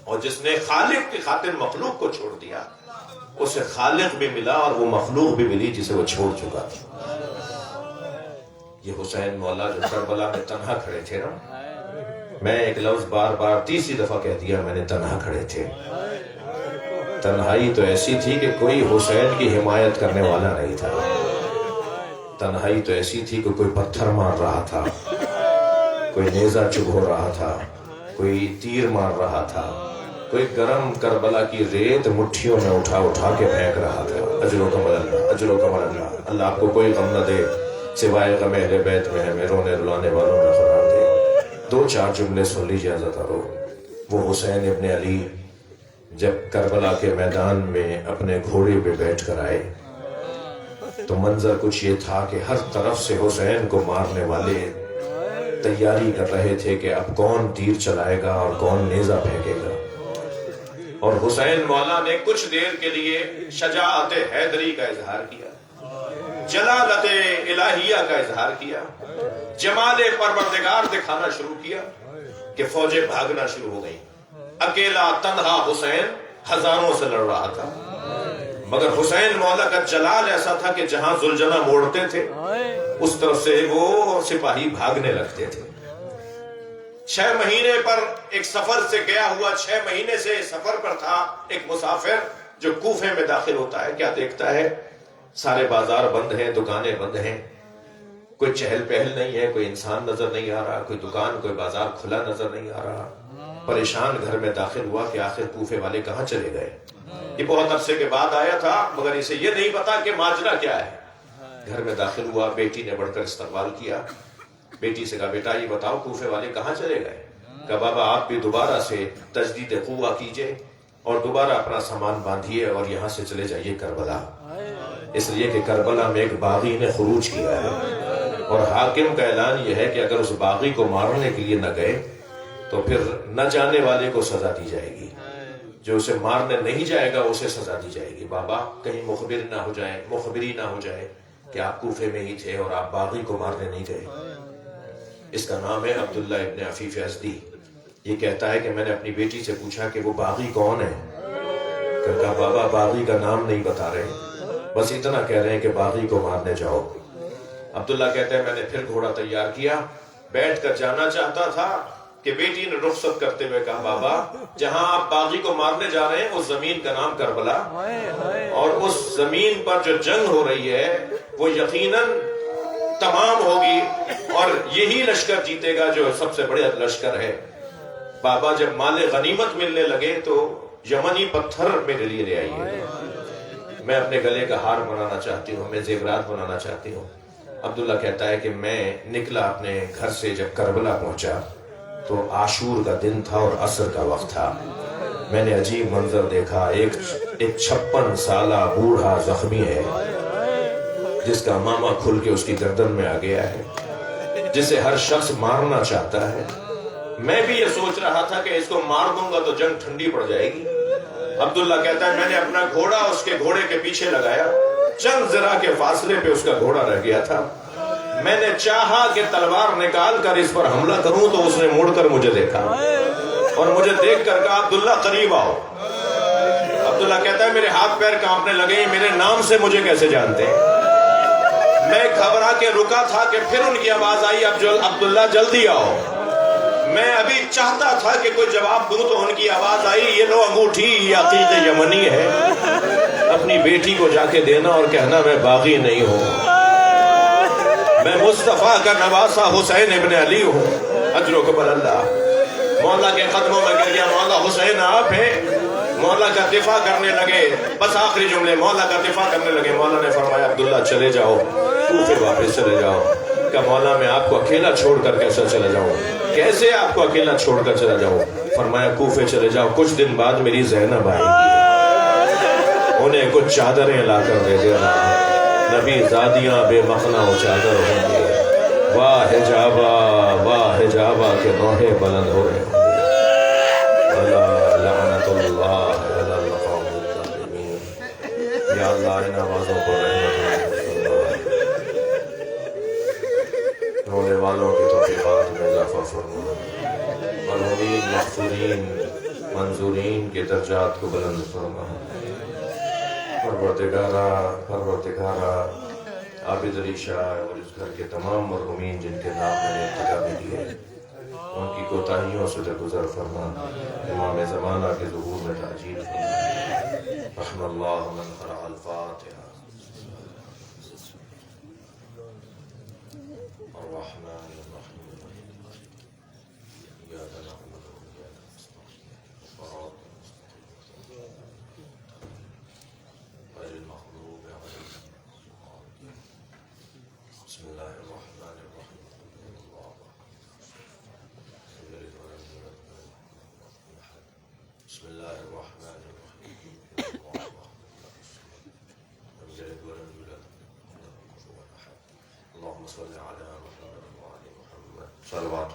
اور جس نے خالق کی خاطر مخلوق کو چھوڑ دیا اسے خالق بھی ملا اور وہ مخلوق بھی ملی جسے وہ چھوڑ چکا تھا. یہ حسین مولا جو کربلا میں تنہا کھڑے تھے نا، میں ایک لفظ بار بار تیسری دفعہ کہہ دیا میں نے، تنہا کھڑے تھے. تنہائی تو ایسی تھی کہ کوئی حسین کی حمایت کرنے والا نہیں تھا. تنہائی تو ایسی تھی کہ کوئی پتھر مار رہا تھا، کوئی نیزہ چبھو رہا تھا، کوئی تیر مار رہا تھا، کوئی گرم کربلا کی ریت مٹھیوں میں اٹھا اٹھا کے پھینک رہا تھا. اجرکم اللہ، اجرکم اللہ. اللہ آپ کو کوئی غم نہ دے سوائے غم اہل بیت میں ہمیں رونے رلانے والوں میں قرار دے. دو چار جملے سن لیجیے حضرت. وہ حسین ابن علی جب کربلا کے میدان میں اپنے گھوڑے پہ بیٹھ کر آئے تو منظر کچھ یہ تھا کہ ہر طرف سے حسین کو مارنے والے تیاری کر رہے تھے کہ اب کون تیر چلائے گا اور کون نیزہ پھینکے گا. اور حسین مولا نے کچھ دیر کے لیے شجاعت حیدری کا اظہار کیا، جلالت الہیہ کا اظہار کیا، جمال پروردگار دکھانا شروع کیا کہ فوجیں بھاگنا شروع ہو گئیں. اکیلا تنہا حسین ہزاروں سے لڑ رہا تھا، مگر حسین مولا کا جلال ایسا تھا کہ جہاں زلجنا موڑتے تھے اس طرف سے وہ سپاہی بھاگنے لگتے تھے. 6 مہینے پر ایک سفر سے گیا ہوا، 6 مہینے سے سفر پر تھا ایک مسافر جو کوفے میں داخل ہوتا ہے. کیا دیکھتا ہے؟ سارے بازار بند ہیں، دکانیں بند ہیں، کوئی چہل پہل نہیں ہے، کوئی انسان نظر نہیں آ رہا، کوئی دکان کوئی بازار کھلا نظر نہیں آ رہا. پریشان گھر میں داخل ہوا کہ آخر کوفے والے کہاں چلے گئے. یہ بہت عرصے کے بعد آیا تھا مگر اسے یہ نہیں پتا کہ ماجرا کیا ہے. گھر میں داخل ہوا، بیٹی نے بڑھ کر استقبال کیا. بیٹی سے کہا بیٹا یہ بتاؤ کوفے والے کہاں چلے گئے. کہا بابا آپ بھی دوبارہ سے تجدید قوہ کیجئے اور دوبارہ اپنا سامان باندھیے اور یہاں سے چلے جائیے کربلا. اس لیے کہ کربلا میں ایک باغی نے خروج کیا ہے اور حاکم کا اعلان یہ ہے کہ اگر اس باغی کو مارنے کے لیے نہ گئے تو پھر نہ جانے والے کو سزا دی جائے گی، جو اسے مارنے نہیں جائے گا اسے سزا دی جائے گی. بابا کہیں مخبری نہ ہو جائے کہ آپ کوفے میں ہی تھے اور آپ باغی کو مارنے نہیں گئے. اس کا نام ہے عبداللہ ابن عفیف ازدی. یہ کہتا ہے کہ میں نے اپنی بیٹی سے پوچھا کہ وہ باغی کون ہے. کہا بابا باغی کا نام نہیں بتا رہے، بس اتنا کہہ رہے ہیں کہ باغی کو مارنے جاؤ. عبداللہ کہتا ہے میں نے پھر گھوڑا تیار کیا، بیٹھ کر جانا چاہتا تھا کہ بیٹی نے رخصت کرتے ہوئے کہا بابا جہاں آپ باغی کو مارنے جا رہے ہیں اس زمین کا نام کربلا، اور اس زمین پر جو جنگ ہو رہی ہے وہ یقیناً تمام ہوگی اور یہی لشکر جیتے گا جو سب سے بڑے لشکر ہے. بابا جب مال غنیمت ملنے لگے تو یمنی پتھر میرے لیے لے آئیے، میں اپنے گلے کا ہار بنانا چاہتی ہوں، میں زیورات بنانا چاہتی ہوں. عبداللہ کہتا ہے کہ میں نکلا اپنے گھر سے، جب کربلا پہنچا تو عاشور کا دن تھا اور عصر کا وقت تھا. میں نے عجیب منظر دیکھا. ایک 56 سالہ بوڑھا زخمی ہے جس کا ماما کھل کے اس کی گردن میں آ گیا ہے، جسے ہر شخص مارنا چاہتا ہے. میں بھی یہ سوچ رہا تھا کہ اس کو مار دوں گا تو جنگ ٹھنڈی پڑ جائے گی. عبداللہ کہتا ہے میں نے اپنا گھوڑا اس کے گھوڑے کے پیچھے لگایا، چند ذرا کے فاصلے پہ اس کا گھوڑا رہ گیا تھا. میں نے چاہا کہ تلوار نکال کر اس پر حملہ کروں تو اس نے مڑ کر مجھے دیکھا اور مجھے دیکھ کر کہا عبداللہ قریب آؤ. عبداللہ کہتا ہے میرے ہاتھ پیر کانپنے لگے، میرے نام سے مجھے کیسے جانتے. میں گھبرا کے رکا تھا کہ پھر ان کی آواز آئی عبداللہ جلدی آؤ. میں ابھی چاہتا تھا کہ کوئی جواب دوں تو ان کی آواز آئی یہ لو انگوٹھی، یہ عقیق یمنی ہے، اپنی بیٹی کو جا کے دینا اور کہنا میں باغی نہیں ہوں، میں مصطفیٰ کا نواسا حسین ابن علی ہوں. اجر و قبل اللہ. مولا کے قدموں میں گر گیا، مولا حسین آپ ہیں. مولا کا دفاع کرنے لگے، بس آخری جملے مولا کا دفاع کرنے لگے. مولا نے فرمایا عبداللہ چلے جاؤ، کوفے واپس چلے جاؤ. کہ مولا میں آپ کو اکیلا چھوڑ کر کیسے چلے جاؤں؟ کیسے آپ کو اکیلا چھوڑ کر چلا جاؤں؟ فرمایا کوفے چلے جاؤ، کچھ دن بعد میری زینب آئے گی، انہیں کچھ چادریں لا کر دے دینا. نبی زادیاں بے مخنا و چادر ہوں گے، واہ حجابہ کے نوحے بلند ہو رہے ہوں گے. اللہ لعنت اللہ علی القوم الظالمین. یا اللہ ان آوازوں کو رحمت رونے والوں کی توفیقات میں اضافہ فرما، مرحومین مغفورین منظورین کے درجات کو بلند فرما. پروردگارہ عابد علی شاہ اور اس گھر کے تمام مرحومین جن کے نام میں نے ارتکاب دیے ان کی کوتاہیوں سے درگزر فرما. امام زمانہ کے ظہور میں تعجیل فرما. رحم اللہ من قرأ الفاتحہ. الرحمن الرحیم ایاک نعبد و ایاک نستعین صراط غیر المغضوب علیہم. بسم اللہ الرحمن الرحیم. بسم اللہ الرحمن الرحیم. اللهم صل على محمد وعلى محمد صلوات